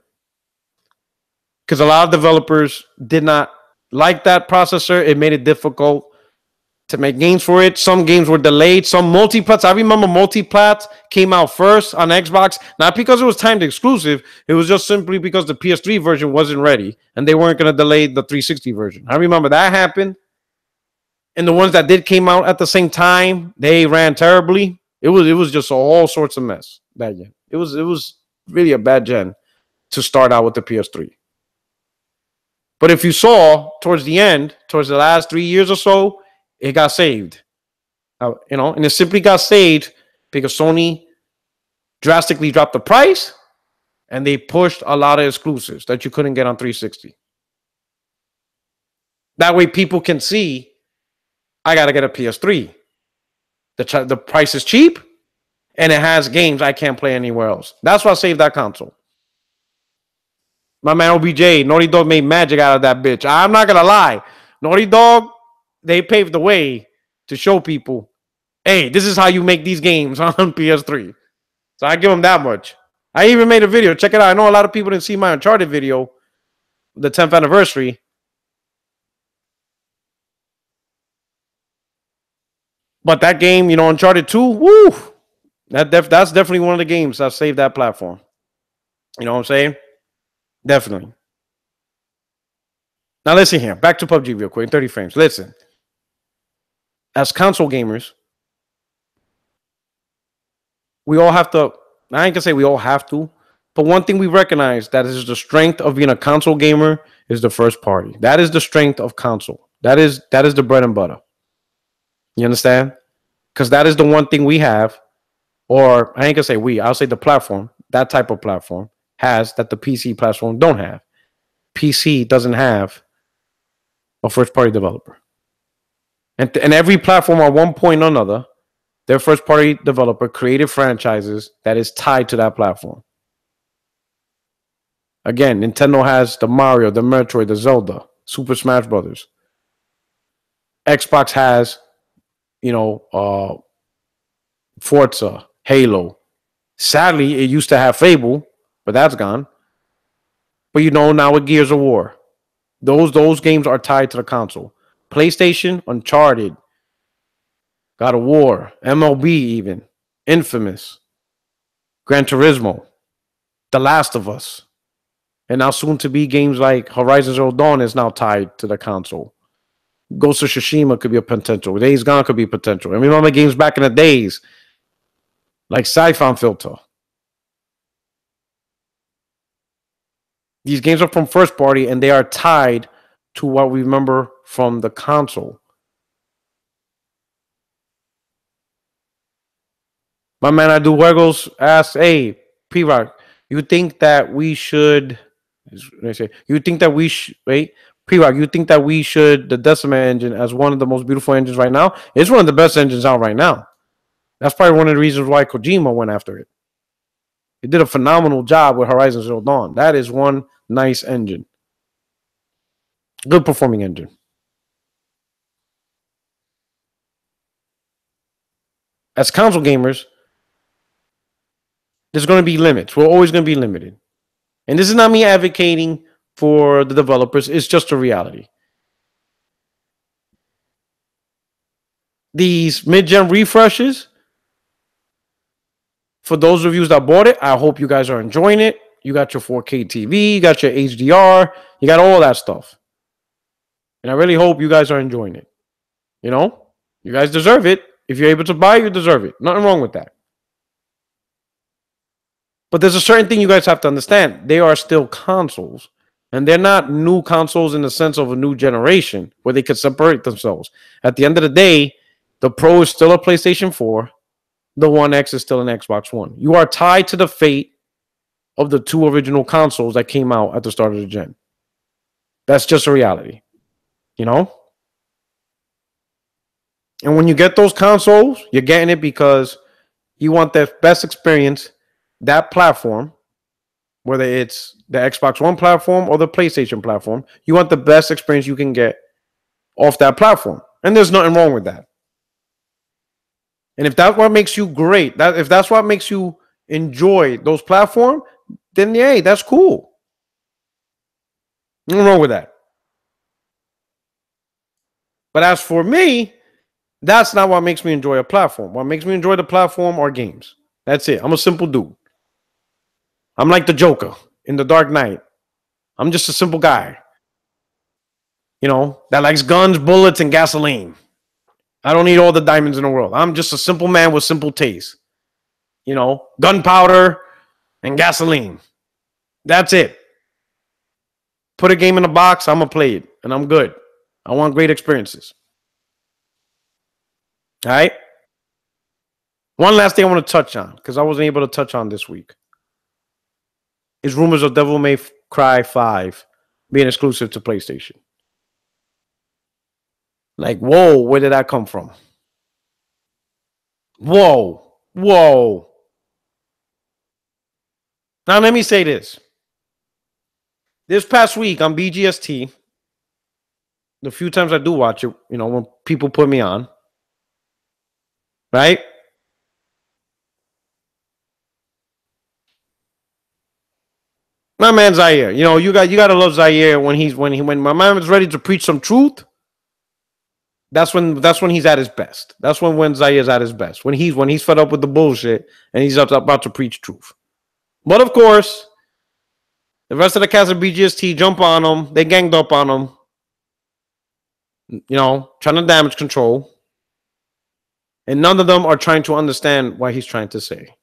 Because a lot of developers did not like that processor. It made it difficult to make games for it. Some games were delayed. Some multiplats. I remember multiplats came out first on Xbox. Not because it was timed exclusive. It was just simply because the PS3 version wasn't ready. And they weren't going to delay the 360 version. I remember that happened. And the ones that did came out at the same time, they ran terribly. It was just all sorts of mess that gen. It was really a bad gen to start out with the PS3. But if you saw towards the end, towards the last 3 years or so, it got saved. And it simply got saved because Sony drastically dropped the price and they pushed a lot of exclusives that you couldn't get on 360. That way people can see, I got to get a PS3. The price is cheap and it has games I can't play anywhere else. That's why I saved that console. My man OBJ, Naughty Dog made magic out of that bitch. I'm not gonna lie. Naughty Dog, they paved the way to show people, hey, this is how you make these games on PS3. So I give them that much. I even made a video. Check it out. I know a lot of people didn't see my Uncharted video, the 10th anniversary. But that game, Uncharted 2, woo! That's definitely one of the games that saved that platform. You know what I'm saying? Definitely. Now listen here. Back to PUBG real quick. 30 frames. Listen. As console gamers, we all have to. I ain't gonna say we all have to, but one thing we recognize that is the strength of being a console gamer is the first party. That is the strength of console. That is the bread and butter. You understand? Because that is the one thing we have, or I ain't gonna say we. I'll say the platform. That type of platform has that the PC platform don't have. PC doesn't have a first party developer, and every platform at one point or another, their first party developer created franchises that is tied to that platform. Again, Nintendo has the Mario, the Metroid, the Zelda, Super Smash Brothers. Xbox has, Forza, Halo. Sadly, it used to have Fable, but that's gone. But now with Gears of War, those games are tied to the console. PlayStation, Uncharted, God of War, MLB even, Infamous, Gran Turismo, The Last of Us, and now soon to be games like Horizon Zero Dawn is now tied to the console. Ghost of Tsushima could be a potential. Days Gone could be potential. I remember games back in the days like Siphon Filter. These games are from first party and they are tied to what we remember from the console. My man, I do Juegos asks, hey, P-Rock, you think that we should, you think that we should, wait, P-Rock, you think that we should, the Decima engine as one of the most beautiful engines right now? It's one of the best engines out right now. That's probably one of the reasons why Kojima went after it. He did a phenomenal job with Horizon Zero Dawn. That is one nice engine. Good performing engine. As console gamers, there's going to be limits. We're always going to be limited. And this is not me advocating for the developers. It's just a reality. These mid-gen refreshes, for those of you that bought it, I hope you guys are enjoying it. You got your 4K TV, you got your HDR, you got all that stuff. And I really hope you guys are enjoying it. You guys deserve it. If you're able to buy, you deserve it. Nothing wrong with that. But there's a certain thing you guys have to understand. They are still consoles. And they're not new consoles in the sense of a new generation where they could separate themselves. At the end of the day, the Pro is still a PlayStation 4. The One X is still an Xbox One. You are tied to the fate of the two original consoles that came out at the start of the gen. That's just a reality. And when you get those consoles, you're getting it because you want the best experience, that platform, whether it's the Xbox One platform or the PlayStation platform, you want the best experience you can get off that platform. And there's nothing wrong with that. And if that's what makes you great, if that's what makes you enjoy those platforms, then yay, that's cool. Nothing wrong with that. But as for me, that's not what makes me enjoy a platform. What makes me enjoy the platform are games. That's it. I'm a simple dude. I'm like the Joker in The Dark Knight. I'm just a simple guy, that likes guns, bullets, and gasoline. I don't need all the diamonds in the world. I'm just a simple man with simple taste. Gunpowder and gasoline. That's it. Put a game in a box, I'm going to play it, and I'm good. I want great experiences. All right? One last thing I want to touch on, because I wasn't able to touch on this week, is rumors of Devil May Cry 5 being exclusive to PlayStation. Like, whoa, where did that come from? Whoa. Whoa. Now, let me say this. This past week on BGST, the few times I do watch it, when people put me on, right? My man Zaire, you gotta love Zaire when my man is ready to preach some truth. That's when he's at his best. That's when Zaire's at his best. When he's fed up with the bullshit and he's about to preach truth. But of course, the rest of the cast of BGST jump on him. They ganged up on him. Trying to damage control. And none of them are trying to understand what he's trying to say.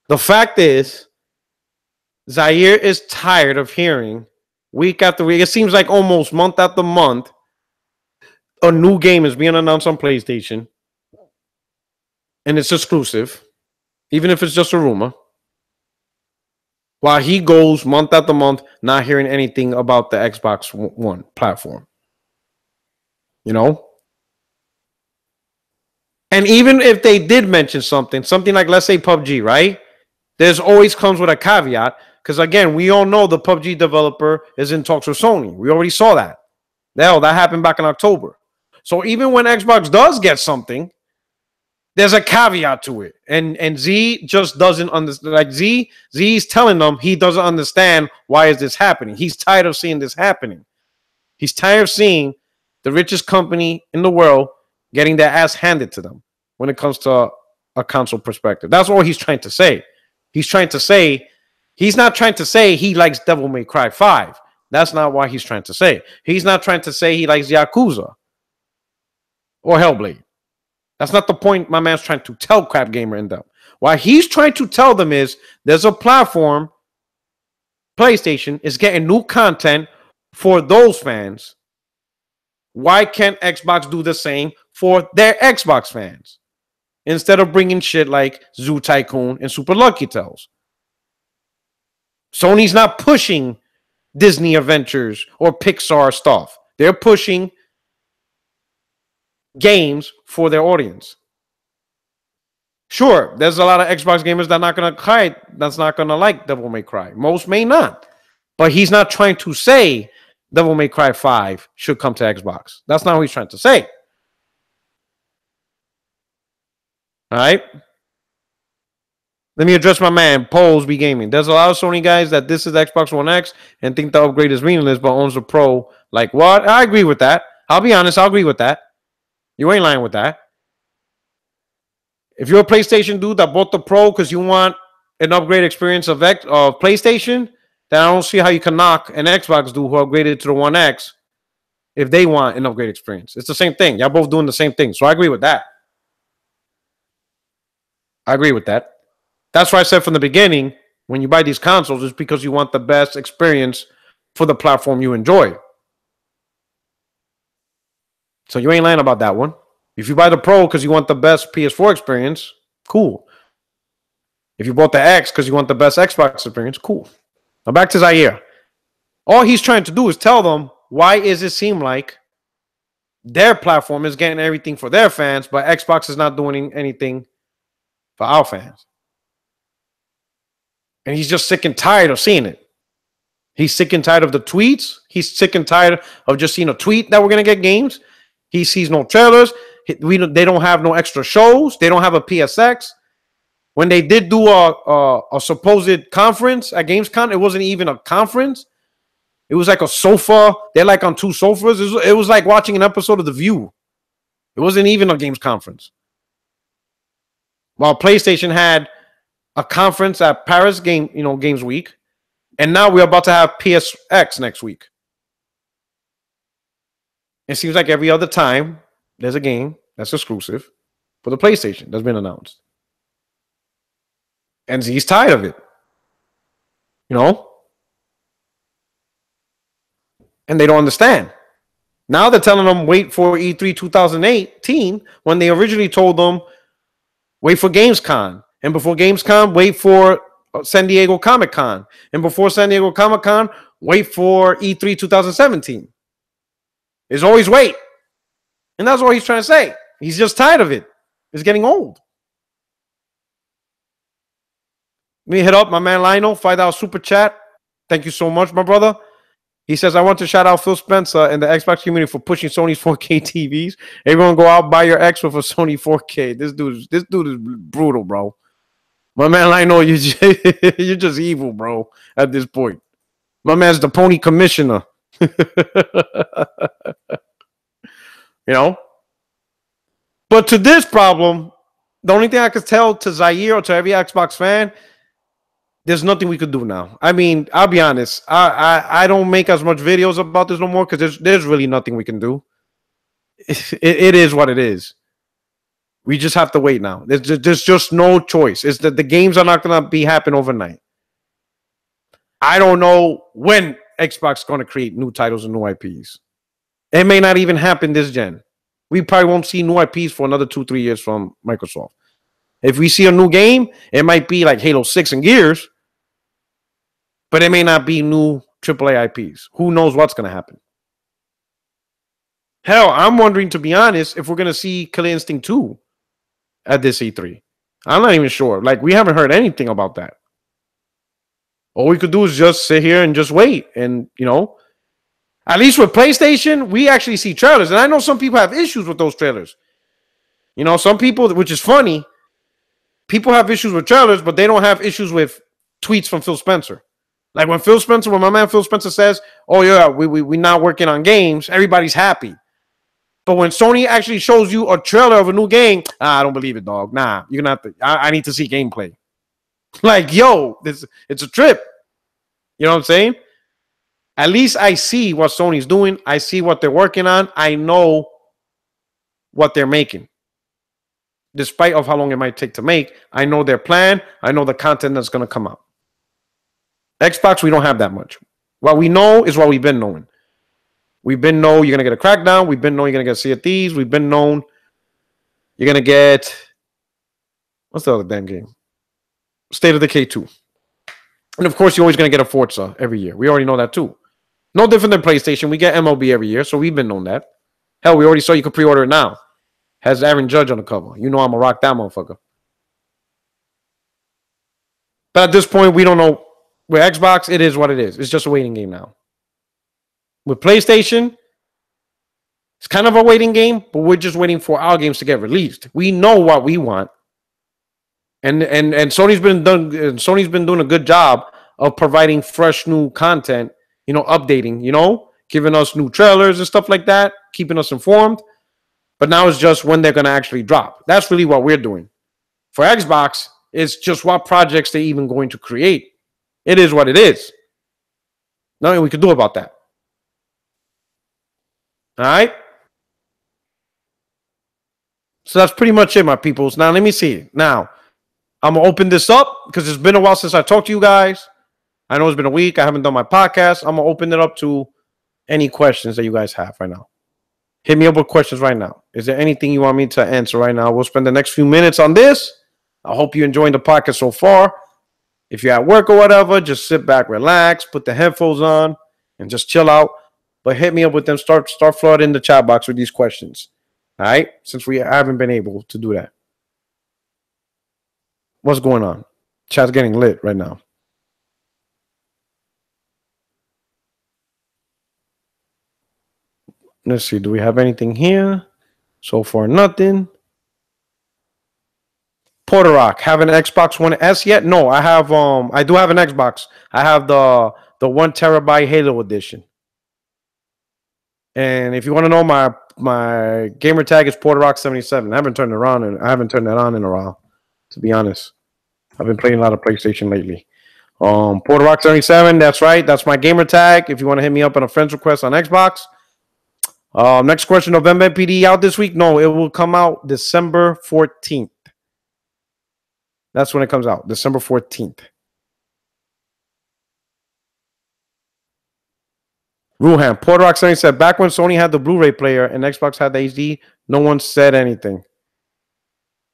The fact is, Zaire is tired of hearing week after week. It seems like almost month after month, a new game is being announced on PlayStation. And it's exclusive, even if it's just a rumor. While he goes month after month not hearing anything about the Xbox One platform. And even if they did mention something like, let's say PUBG, right? There's always comes with a caveat. Because again, we all know the PUBG developer is in talks with Sony. We already saw that. Hell, that happened back in October. So even when Xbox does get something, there's a caveat to it. And Z just doesn't understand. Like Z's telling them he doesn't understand why is this happening. He's tired of seeing this happening. He's tired of seeing the richest company in the world getting their ass handed to them when it comes to a console perspective. That's all he's trying to say. He's not trying to say he likes Devil May Cry 5. That's not what he's trying to say. He's not trying to say he likes Yakuza or Hellblade. That's not the point my man's trying to tell Crap Gamer and them. What he's trying to tell them is there's a platform, PlayStation, is getting new content for those fans. Why can't Xbox do the same for their Xbox fans? Instead of bringing shit like Zoo Tycoon and Super Lucky Tales. Sony's not pushing Disney Adventures or Pixar stuff. They're pushing games for their audience. Sure, there's a lot of Xbox gamers that's not gonna like Devil May Cry. Most may not. But he's not trying to say Devil May Cry 5 should come to Xbox. That's not what he's trying to say. All right? Let me address my man, Poles Be Gaming. There's a lot of Sony guys that this is Xbox One X and think the upgrade is meaningless, but owns the Pro. Like, what? I agree with that. I'll be honest, I'll agree with that. You ain't lying with that. If you're a PlayStation dude that bought the Pro because you want an upgrade experience of PlayStation, then I don't see how you can knock an Xbox dude who upgraded to the One X if they want an upgrade experience. It's the same thing. Y'all both doing the same thing. So I agree with that. I agree with that. That's why I said from the beginning, when you buy these consoles, it's because you want the best experience for the platform you enjoy. So you ain't lying about that one. If you buy the Pro because you want the best PS4 experience, cool. If you bought the X because you want the best Xbox experience, cool. Now back to Zaire. All he's trying to do is tell them, why is it seem like their platform is getting everything for their fans, but Xbox is not doing anything for our fans? And he's just sick and tired of seeing it. He's sick and tired of the tweets. He's sick and tired of just seeing a tweet that we're going to get games. He sees no trailers. They don't have no extra shows. They don't have a PSX. When they did do a supposed conference at Gamescom, it wasn't even a conference. It was like a sofa. They're like on two sofas. It was like watching an episode of The View. It wasn't even a games conference. While PlayStation had a conference at Paris Games Week, and now we're about to have PSX next week. It seems like every other time there's a game that's exclusive for the PlayStation that's been announced. And he's tired of it. And they don't understand. Now they're telling them wait for E3 2018 when they originally told them wait for Gamescom. And before Gamescom, wait for San Diego Comic-Con. And before San Diego Comic-Con, wait for E3 2017. There's always wait. And that's what he's trying to say. He's just tired of it. It's getting old. me hit up my man Lionel, $5 super chat. Thank you so much, my brother. He says, I want to shout out Phil Spencer and the Xbox community for pushing Sony's 4K TVs. Everyone go out, buy your X with a Sony 4K. This dude is brutal, bro. My man Lionel, you're just evil, bro, at this point. My man's the pony commissioner. You know? But to this problem, the only thing I could tell to Zaire or to every Xbox fan, there's nothing we could do now. I mean, I'll be honest. I don't make as much videos about this no more because there's really nothing we can do. It is what it is. We just have to wait now. There's just no choice. It's that the games are not going to be happen overnight. I don't know when Xbox is going to create new titles and new IPs. It may not even happen this gen. We probably won't see new IPs for another 2-3 years from Microsoft. If we see a new game, it might be like Halo 6 and Gears, but it may not be new AAA IPs. Who knows what's going to happen? Hell, I'm wondering, to be honest, if we're going to see Killer Instinct 2 at this E3. I'm not even sure. Like, we haven't heard anything about that. All we could do is just sit here and just wait. And, you know, at least with PlayStation, we actually see trailers. And I know some people have issues with those trailers. You know, some people, which is funny, people have issues with trailers, but they don't have issues with tweets from Phil Spencer. Like when my man Phil Spencer says, oh, yeah, we're not working on games, everybody's happy. But when Sony actually shows you a trailer of a new game, I don't believe it, dog. Nah, you're gonna have to. I need to see gameplay. Like, yo, it's a trip. You know what I'm saying? At least I see what Sony's doing. I see what they're working on. I know what they're making. Despite of how long it might take to make, I know their plan. I know the content that's going to come out. Xbox, we don't have that much. What we know is what we've been knowing. We've been known you're going to get a Crackdown. We've been known you're going to get Sea of Thieves. We've been known you're going to get... What's the other damn game? State of Decay 2. And of course, you're always going to get a Forza every year. We already know that too. No different than PlayStation. We get MLB every year, so we've been known that. Hell, we already saw you could pre-order it now. Has Aaron Judge on the cover. You know I'm going to rock that motherfucker. But at this point, we don't know. With Xbox, it is what it is. It's just a waiting game now. With PlayStation, it's kind of a waiting game, but we're just waiting for our games to get released. We know what we want. And Sony's been doing a good job of providing fresh new content, you know, updating, you know, giving us new trailers and stuff like that, keeping us informed. But now it's just when they're going to actually drop. That's really what we're doing. For Xbox, it's just what projects they're even going to create. It is what it is. Nothing we can do about that. All right? So that's pretty much it, my peoples. Now, let me see. Now, I'm going to open this up because it's been a while since I talked to you guys. I know it's been a week. I haven't done my podcast. I'm going to open it up to any questions that you guys have right now. Hit me up with questions right now. Is there anything you want me to answer right now? We'll spend the next few minutes on this. I hope you're enjoying the podcast so far. If you're at work or whatever, just sit back, relax, put the headphones on, and just chill out. But hit me up with them. Start flooding the chat box with these questions. All right? Since we haven't been able to do that. What's going on? Chat's getting lit right now. Let's see. Do we have anything here? So far, nothing. Porter Rock, have an Xbox One S yet? No, I have. I do have an Xbox. I have the 1 terabyte Halo edition. And if you want to know, my gamer tag is Porter Rock 77. I haven't turned it on, and I haven't turned that on in a while. To be honest, I've been playing a lot of PlayStation lately. Porter Rock 77. That's right. That's my gamer tag. If you want to hit me up on a friend's request on Xbox. Next question: November PD out this week? No, it will come out December 14th. That's when it comes out, December 14th. Ruhan, Porter Rock 70 said, back when Sony had the Blu-ray player and Xbox had the HD, no one said anything.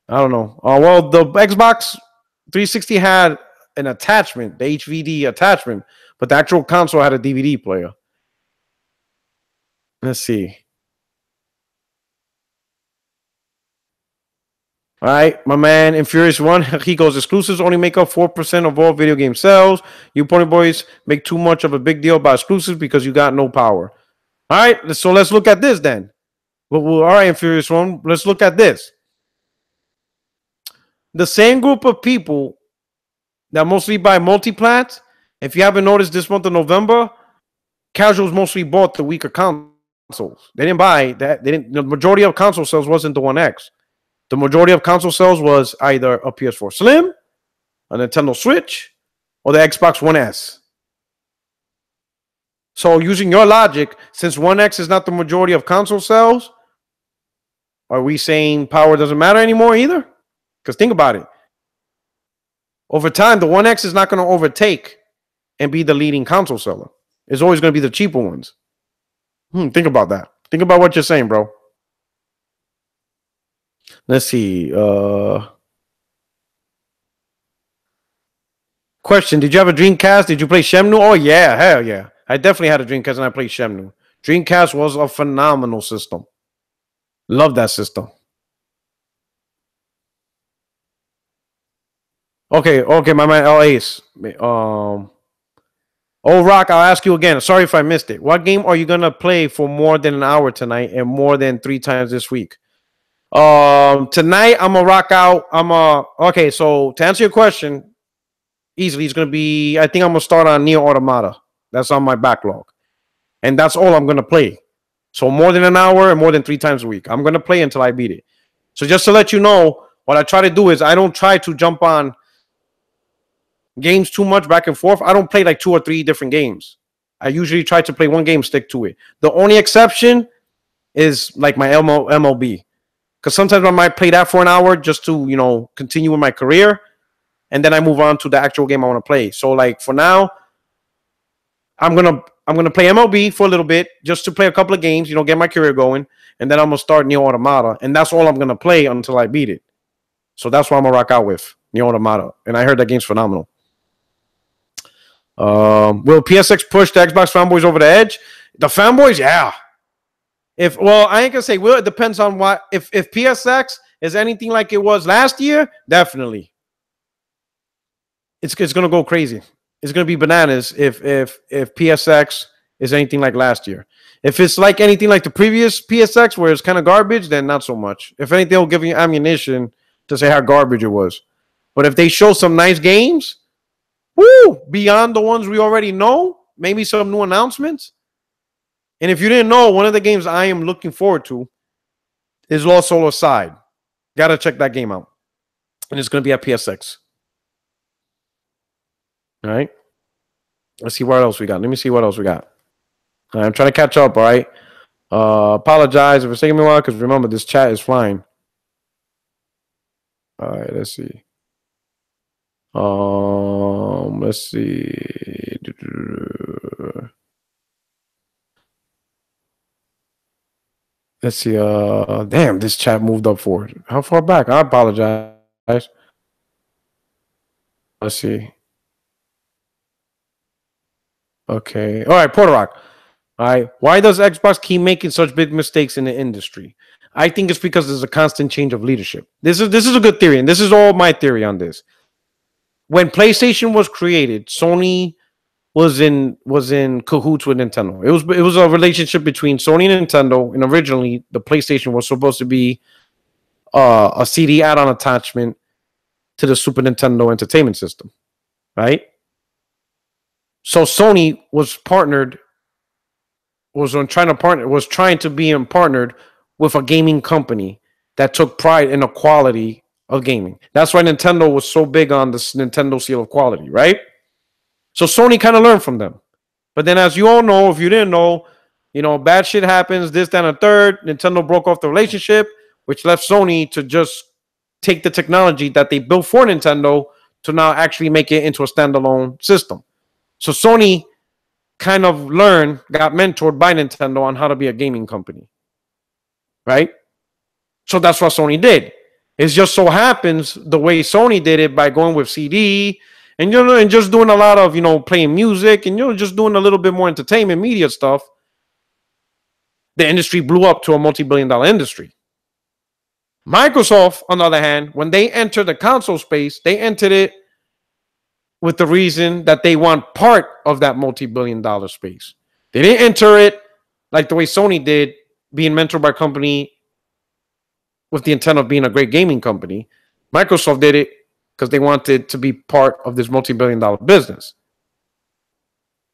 I don't know. Well, the Xbox 360 had an attachment, the HVD attachment, but the actual console had a DVD player. Let's see. All right, my man, Infurious One, he goes, exclusives only make up 4% of all video game sales. You Pony Boys make too much of a big deal about exclusives because you got no power. All right, so let's look at this then. All right, Infurious One, let's look at this. The same group of people that mostly buy multi-plats, if you haven't noticed this month of November, casuals mostly bought the weaker consoles. They didn't buy that. They didn't. The majority of console sales wasn't the One X. The majority of console sales was either a PS4 Slim, a Nintendo Switch, or the Xbox One S. So using your logic, since One X is not the majority of console sales, are we saying power doesn't matter anymore either? Because think about it. Over time, the One X is not going to overtake and be the leading console seller. It's always going to be the cheaper ones. Think about that. Think about what you're saying, bro. Let's see. Question: did you have a Dreamcast? Did you play Shenmue? Oh yeah, hell yeah. I definitely had a Dreamcast and I played Shenmue. Dreamcast was a phenomenal system. Love that system. Okay, my man L Ace. Oh, Rock, I'll ask you again. Sorry if I missed it. What game are you gonna play for more than an hour tonight and more than 3 times this week? Tonight I'm gonna rock out. Okay. So to answer your question, easily, it's gonna be. I think I'm gonna start on Neo Automata. That's on my backlog, and that's all I'm gonna play. So more than an hour and more than 3 times a week. I'm gonna play until I beat it. So just to let you know, what I try to do is I don't try to jump on games too much back and forth. I don't play like 2 or 3 different games. I usually try to play one game, stick to it. The only exception is like my MLB. Because sometimes I might play that for an hour just to, continue with my career. And then I move on to the actual game I want to play. So like for now, I'm gonna play MLB for a little bit just to play a couple of games, get my career going. And then I'm gonna start Neo Automata. And that's all I'm gonna play until I beat it. So that's what I'm gonna rock out with, Neo Automata. And I heard that game's phenomenal. Will PSX push the Xbox fanboys over the edge? The fanboys, yeah. I ain't gonna say will. It depends on what. If PSX is anything like it was last year, definitely. It's gonna go crazy. It's gonna be bananas if PSX is anything like last year. If it's like anything like the previous PSX where it's kind of garbage, then not so much. If anything, they'll give you ammunition to say how garbage it was. But if they show some nice games, beyond the ones we already know, maybe some new announcements. And if you didn't know, one of the games I am looking forward to is Lost Soul Aside. Gotta check that game out. And it's gonna be at PSX. All right. Let's see what else we got. Let me see what else we got. All right, I'm trying to catch up, all right? Apologize if it's taking me a while, because remember, this chat is flying. All right, let's see. Let's see. Let's see. Damn, this chat moved up forward. How far back? I apologize. Let's see. Okay. All right, Puerto Rock. All right. Why does Xbox keep making such big mistakes in the industry? I think it's because there's a constant change of leadership. This is a good theory, and this is all my theory on this. When PlayStation was created, Sony was in cahoots with Nintendo. It was a relationship between Sony and Nintendo, and originally the PlayStation was supposed to be a CD add-on attachment to the Super Nintendo Entertainment System, right? So Sony was partnered with a gaming company that took pride in the quality of gaming. That's why Nintendo was so big on this Nintendo seal of quality, right? So Sony kind of learned from them. But then, as you all know, if you didn't know, bad shit happens, this, that, and a third. Nintendo broke off the relationship, which left Sony to just take the technology that they built for Nintendo to now actually make it into a standalone system. So Sony kind of got mentored by Nintendo on how to be a gaming company, right? So that's what Sony did. It just so happens the way Sony did it by going with CD and and just doing a lot of playing music and just doing a little bit more entertainment media stuff. The industry blew up to a multi-billion-dollar industry. Microsoft, on the other hand, when they entered the console space, they entered it with the reason that they want part of that multi-billion-dollar space. They didn't enter it like the way Sony did, being mentored by a company with the intent of being a great gaming company. Microsoft did it because they wanted to be part of this multi-billion-dollar business.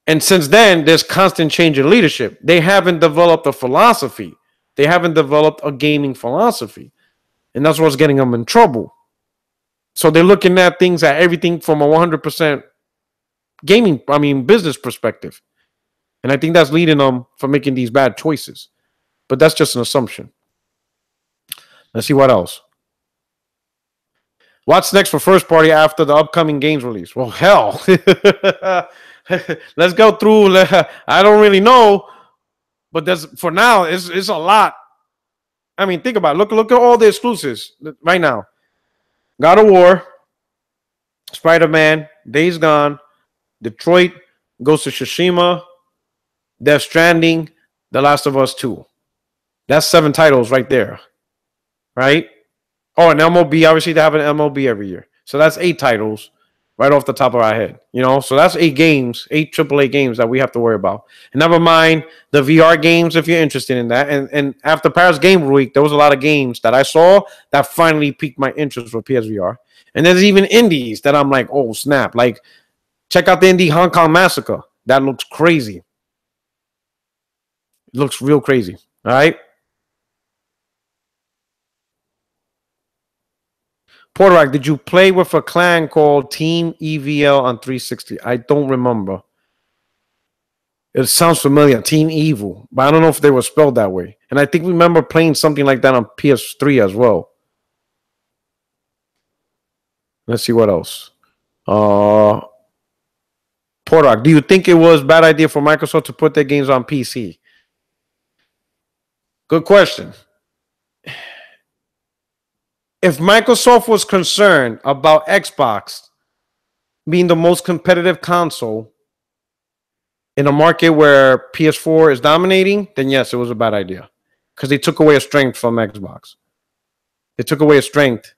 And since then, there's constant change in leadership. They haven't developed a philosophy. They haven't developed a gaming philosophy. And that's what's getting them in trouble. So they're looking at things at everything from a 100% business perspective. And I think that's leading them from making these bad choices. But that's just an assumption. Let's see what else. What's next for first party after the upcoming games release? Well, hell. Let's go through. I don't really know. But that's, for now, it's a lot. I mean, think about it. Look at all the exclusives right now. God of War, Spider-Man, Days Gone, Detroit, Ghost of Tsushima, Death Stranding, The Last of Us 2. That's 7 titles right there. Right? Oh, and MLB. Obviously, they have an MLB every year. So that's 8 titles right off the top of our head. You know, so that's 8 games, 8 AAA games that we have to worry about. And never mind the VR games if you're interested in that. And after Paris Game Week, there was a lot of games that I saw that finally piqued my interest for PSVR. And there's even indies that I'm like, oh, snap. Like, check out the indie Hong Kong Massacre. That looks crazy. It looks real crazy. All right? Porterak, did you play with a clan called Team EVL on 360? I don't remember. It sounds familiar, Team Evil, but I don't know if they were spelled that way. And I think we remember playing something like that on PS3 as well. Let's see what else. Porterak, do you think it was a bad idea for Microsoft to put their games on PC? Good question. If Microsoft was concerned about Xbox being the most competitive console in a market where PS4 is dominating, then yes, it was a bad idea. Because they took away a strength from Xbox. They took away a strength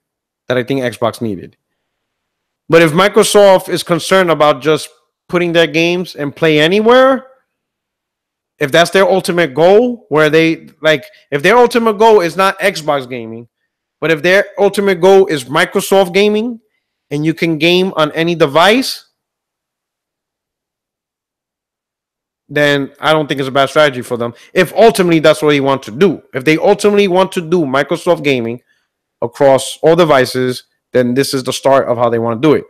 that I think Xbox needed. But if Microsoft is concerned about just putting their games and play anywhere, if that's their ultimate goal, where they, like, if their ultimate goal is not Xbox gaming, but if their ultimate goal is Microsoft gaming and you can game on any device, then I don't think it's a bad strategy for them. If ultimately that's what they want to do. If they ultimately want to do Microsoft gaming across all devices, then this is the start of how they want to do it.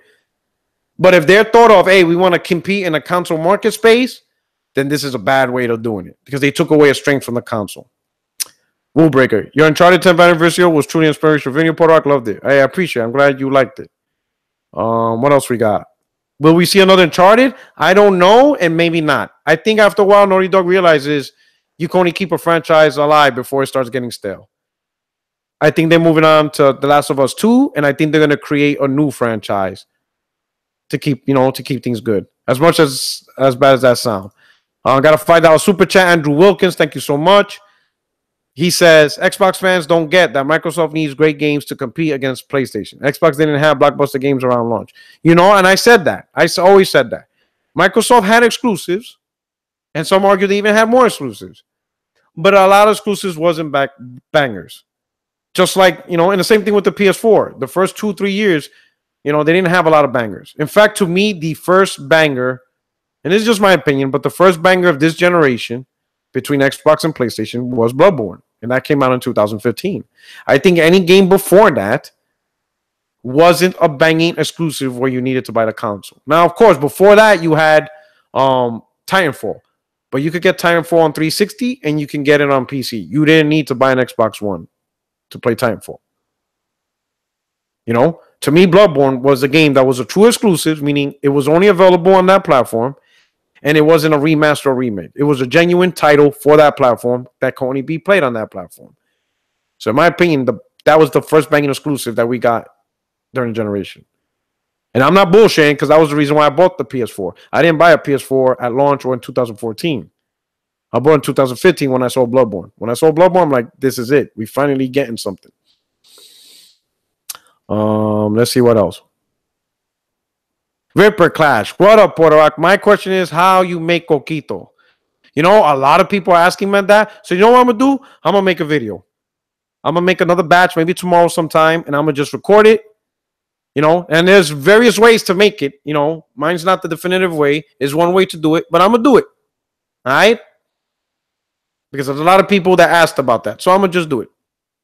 But if they're thought of, hey, we want to compete in a console market space, then this is a bad way of doing it because they took away a strength from the console. Woolbreaker, your Uncharted 10th anniversary was truly inspirational. Video Porterak loved it. I appreciate it. I'm glad you liked it. What else we got? Will we see another Uncharted? I don't know, and maybe not. I think after a while, Naughty Dog realizes you can only keep a franchise alive before it starts getting stale. I think they're moving on to The Last of Us 2, and I think they're going to create a new franchise to keep things good. As much as bad as that sound. Got a $5 super chat. Andrew Wilkins, thank you so much. He says, Xbox fans don't get that Microsoft needs great games to compete against PlayStation. Xbox didn't have blockbuster games around launch. You know, and I said that. I always said that. Microsoft had exclusives, and some argue they even had more exclusives. But a lot of exclusives wasn't bangers. Just like, you know, and the same thing with the PS4. The first 2-3 years, you know, they didn't have a lot of bangers. In fact, to me, the first banger, and this is just my opinion, but the first banger of this generation between Xbox and PlayStation was Bloodborne. And that came out in 2015. I think any game before that wasn't a banging exclusive where you needed to buy the console. Now, of course, before that, you had Titanfall. But you could get Titanfall on 360 and you can get it on PC. You didn't need to buy an Xbox One to play Titanfall. You know, to me, Bloodborne was a game that was a true exclusive, meaning it was only available on that platform. And it wasn't a remaster or remake. It was a genuine title for that platform that can only be played on that platform. So in my opinion, that was the first banging exclusive that we got during the generation. And I'm not bullshitting because that was the reason why I bought the PS4. I didn't buy a PS4 at launch or in 2014. I bought it in 2015 when I saw Bloodborne. When I saw Bloodborne, I'm like, this is it. We finally getting something. Let's see what else. Ripper Clash. What up, Puerto Rock? My question is how you make coquito. You know, a lot of people are asking me that. So you know what I'm gonna do? I'm gonna make a video. I'm gonna make another batch, maybe tomorrow sometime, and I'm gonna just record it. You know, and there's various ways to make it. You know, mine's not the definitive way. Is one way to do it, but I'm gonna do it. All right, because there's a lot of people that asked about that, so I'm gonna just do it.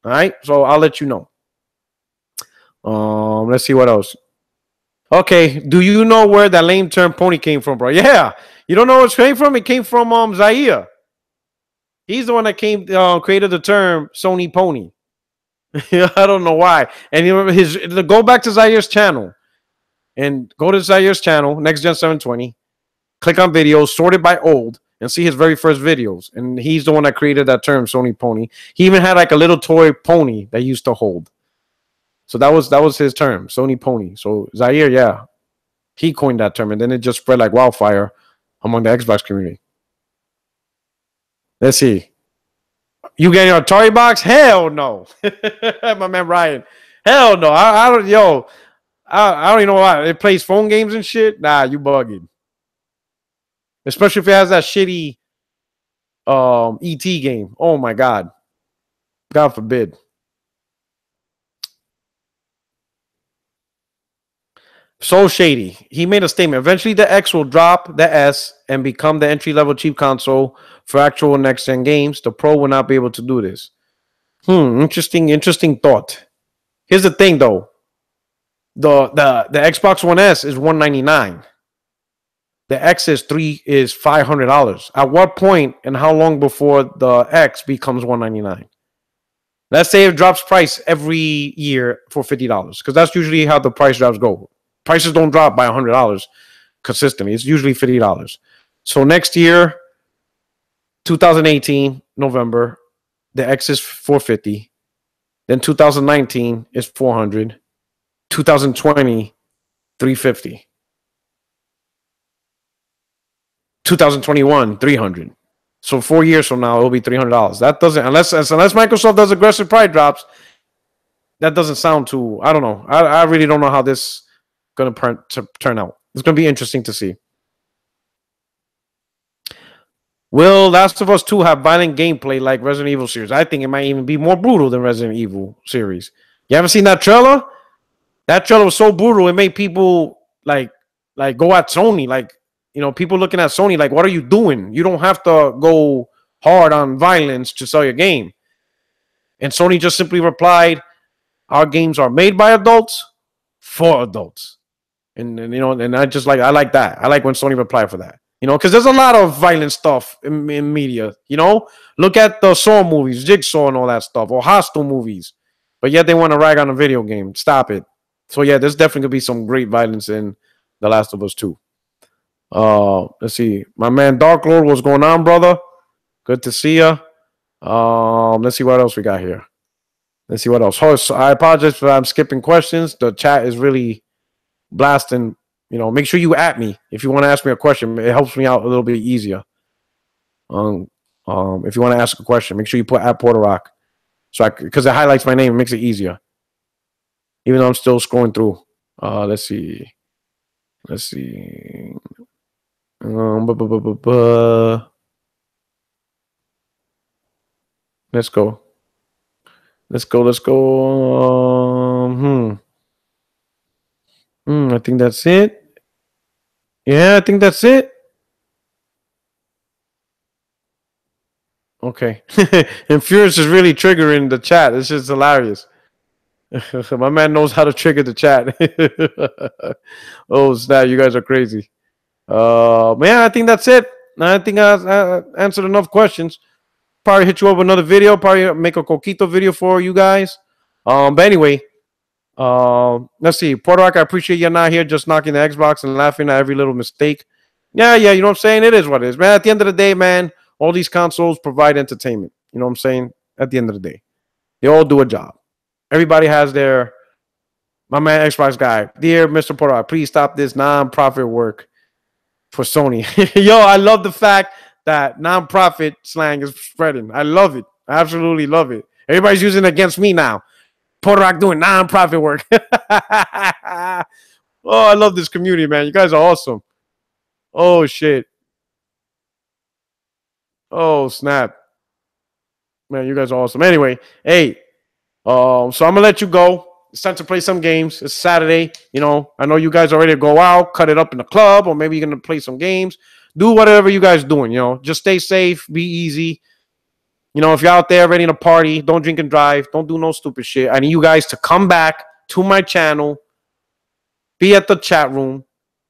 All right, so I'll let you know. Let's see what else. Okay, do you know where that lame term pony came from, bro? Yeah, you don't know where it came from? It came from Zaire. He's the one that came created the term Sony Pony. I don't know why. And you remember his go back to Zaire's channel and go to Zaire's channel, Next Gen 720. Click on videos, sort it by old, and see his very first videos. And he's the one that created that term, Sony Pony. He even had like a little toy pony that he used to hold. So that was his term, Sony Pony. So Zaire, yeah, he coined that term, and then it just spread like wildfire among the Xbox community. Let's see. You getting an Atari box? Hell no. My man Ryan. Hell no. I don't. Yo, I don't even know why it plays phone games and shit. Nah, you bugging. Especially if it has that shitty ET game. Oh my god. God forbid. So shady. He made a statement. Eventually, the X will drop the S and become the entry-level cheap console for actual next-gen games. The Pro will not be able to do this. Interesting thought. Here's the thing, though. The Xbox One S is $199. The X is $500. At what point and how long before the X becomes $199? Let's say it drops price every year for $50, because that's usually how the price drops go. Prices don't drop by $100 consistently. It's usually $50. So next year, 2018, November, the X is $450. Then 2019 is $400. 2020, $350. 2021, $300. So 4 years from now, it'll be $300. That doesn't, unless Microsoft does aggressive price drops, that doesn't sound too, I don't know. I really don't know how this going to turn out. It's going to be interesting to see. Will Last of Us 2 have violent gameplay like Resident Evil series? I think it might even be more brutal than Resident Evil series. You haven't seen that trailer? That trailer was so brutal, it made people like go at Sony. Like, you know, people looking at Sony like, what are you doing? You don't have to go hard on violence to sell your game. And Sony just simply replied, our games are made by adults for adults. And you know, and I like that. I like when Sony replied for that. You know, because there's a lot of violent stuff in media. You know, look at the Saw movies, Jigsaw, and all that stuff, or Hostel movies. But yet they want to rag on a video game. Stop it. So yeah, there's definitely gonna be some great violence in The Last of Us 2. Let's see, my man Dark Lord, what's going on, brother? Good to see you. Let's see what else we got here. Let's see what else. Host, I apologize if I'm skipping questions. The chat is really blasting. You know, make sure you at me if you want to ask me a question. It helps me out a little bit easier. If you want to ask a question, make sure you put at Puerto Rock, so because it highlights my name, it makes it easier. Even though I'm still scrolling through. Let's see. Let's see. Let's go. Let's go. I think that's it. Yeah, I think that's it. Okay. And Furious is really triggering the chat. It's just hilarious. My man knows how to trigger the chat. Oh, snap. You guys are crazy. Man, I think that's it. I think I answered enough questions. Probably hit you up with another video. Probably make a coquito video for you guys. But anyway, let's see. Puerto Rico, I appreciate you not here just knocking the Xbox and laughing at every little mistake. Yeah, you know what I'm saying? It is what it is, man. At the end of the day, man, all these consoles provide entertainment. You know what I'm saying? At the end of the day, they all do a job. Everybody has their, my man Xbox guy, dear Mr. Puerto Rico, please stop this non-profit work for Sony. Yo, I love the fact that non-profit slang is spreading. I love it. I absolutely love it. Everybody's using it against me now. Puerto Rock doing nonprofit work. Oh, I love this community, man. You guys are awesome. Oh shit. Oh snap. Man, you guys are awesome. Anyway, hey, so I'm gonna let you go. It's time to play some games. It's Saturday. I know you guys are ready to go out, cut it up in the club, or maybe you're gonna play some games. Do whatever you guys doing. Just stay safe, be easy. If you're out there ready to party, don't drink and drive. Don't do no stupid shit. I need you guys to come back to my channel, be at the chat room,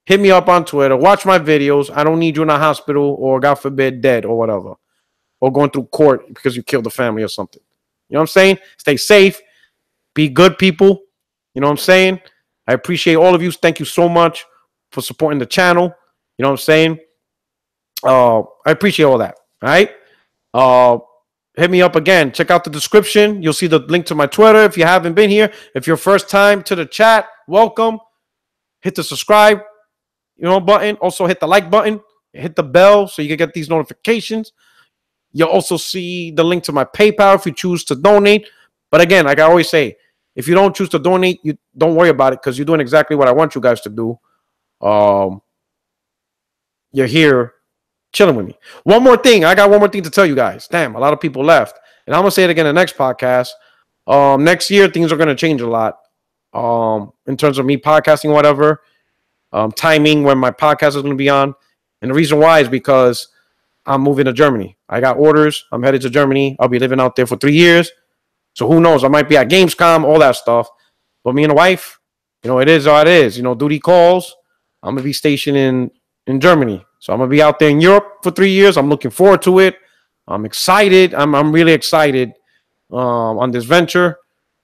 hit me up on Twitter, watch my videos. I don't need you in a hospital or, God forbid, dead or whatever, or going through court because you killed a family or something. You know what I'm saying? Stay safe. Be good people. You know what I'm saying? I appreciate all of you. Thank you so much for supporting the channel. You know what I'm saying? I appreciate all that. All right? Hit me up again. Check out the description. You'll see the link to my Twitter if you haven't been here. If you're first time to the chat, welcome. Hit the subscribe, button. Also hit the like button. Hit the bell so you can get these notifications. You'll also see the link to my PayPal if you choose to donate. But again, like I always say, if you don't choose to donate, you don't worry about it because you're doing exactly what I want you guys to do. You're here chilling with me. One more thing. I got one more thing to tell you guys. Damn, a lot of people left. And I'm going to say it again in the next podcast. Next year, things are going to change a lot in terms of me podcasting, whatever. Timing when my podcast is going to be on. And the reason why is because I'm moving to Germany. I got orders. I'm headed to Germany. I'll be living out there for 3 years. So who knows? I might be at Gamescom, all that stuff. But me and the wife, it is how it is. Duty calls. I'm going to be stationed in Germany. So I'm going to be out there in Europe for 3 years. I'm looking forward to it. I'm excited. I'm really excited on this venture.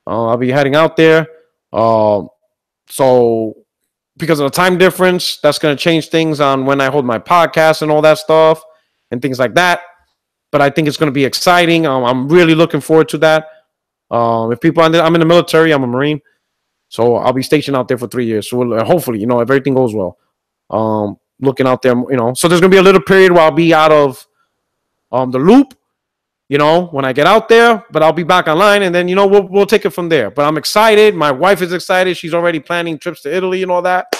I'll be heading out there. So because of the time difference, that's going to change things on when I hold my podcast and all that stuff and things like that. But I think it's going to be exciting. I'm really looking forward to that. If people, I'm in the military, I'm a Marine. So I'll be stationed out there for 3 years. So hopefully, if everything goes well. Looking out there, so there's going to be a little period where I'll be out of the loop, when I get out there, but I'll be back online and then, we'll take it from there. But I'm excited. My wife is excited. She's already planning trips to Italy and all that,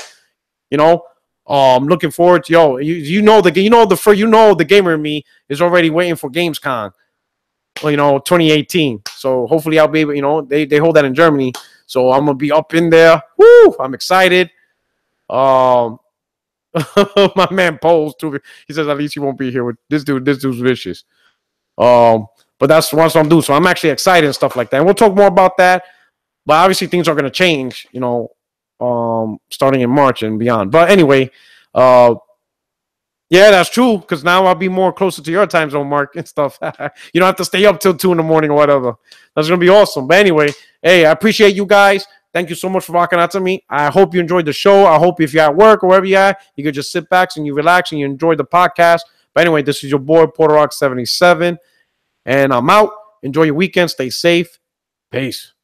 I'm looking forward to, the gamer in me is already waiting for Gamescom, 2018. So hopefully I'll be able, they hold that in Germany. So I'm going to be up in there. Woo! I'm excited. My man Poles too. He says at least he won't be here with this dude. This dude's vicious. But that's what I'm doing. So I'm actually excited and stuff like that. And we'll talk more about that. But obviously things are going to change, starting in March and beyond. But anyway, yeah, that's true. Because now I'll be more closer to your time zone, Mark, and stuff. You don't have to stay up till 2 a.m. or whatever. That's going to be awesome. But anyway, hey, I appreciate you guys. Thank you so much for rocking out to me. I hope you enjoyed the show. I hope if you're at work or wherever you're at, you could just sit back and you relax and you enjoy the podcast. But anyway, this is your boy, Puerto Rock 77. And I'm out. Enjoy your weekend. Stay safe. Peace.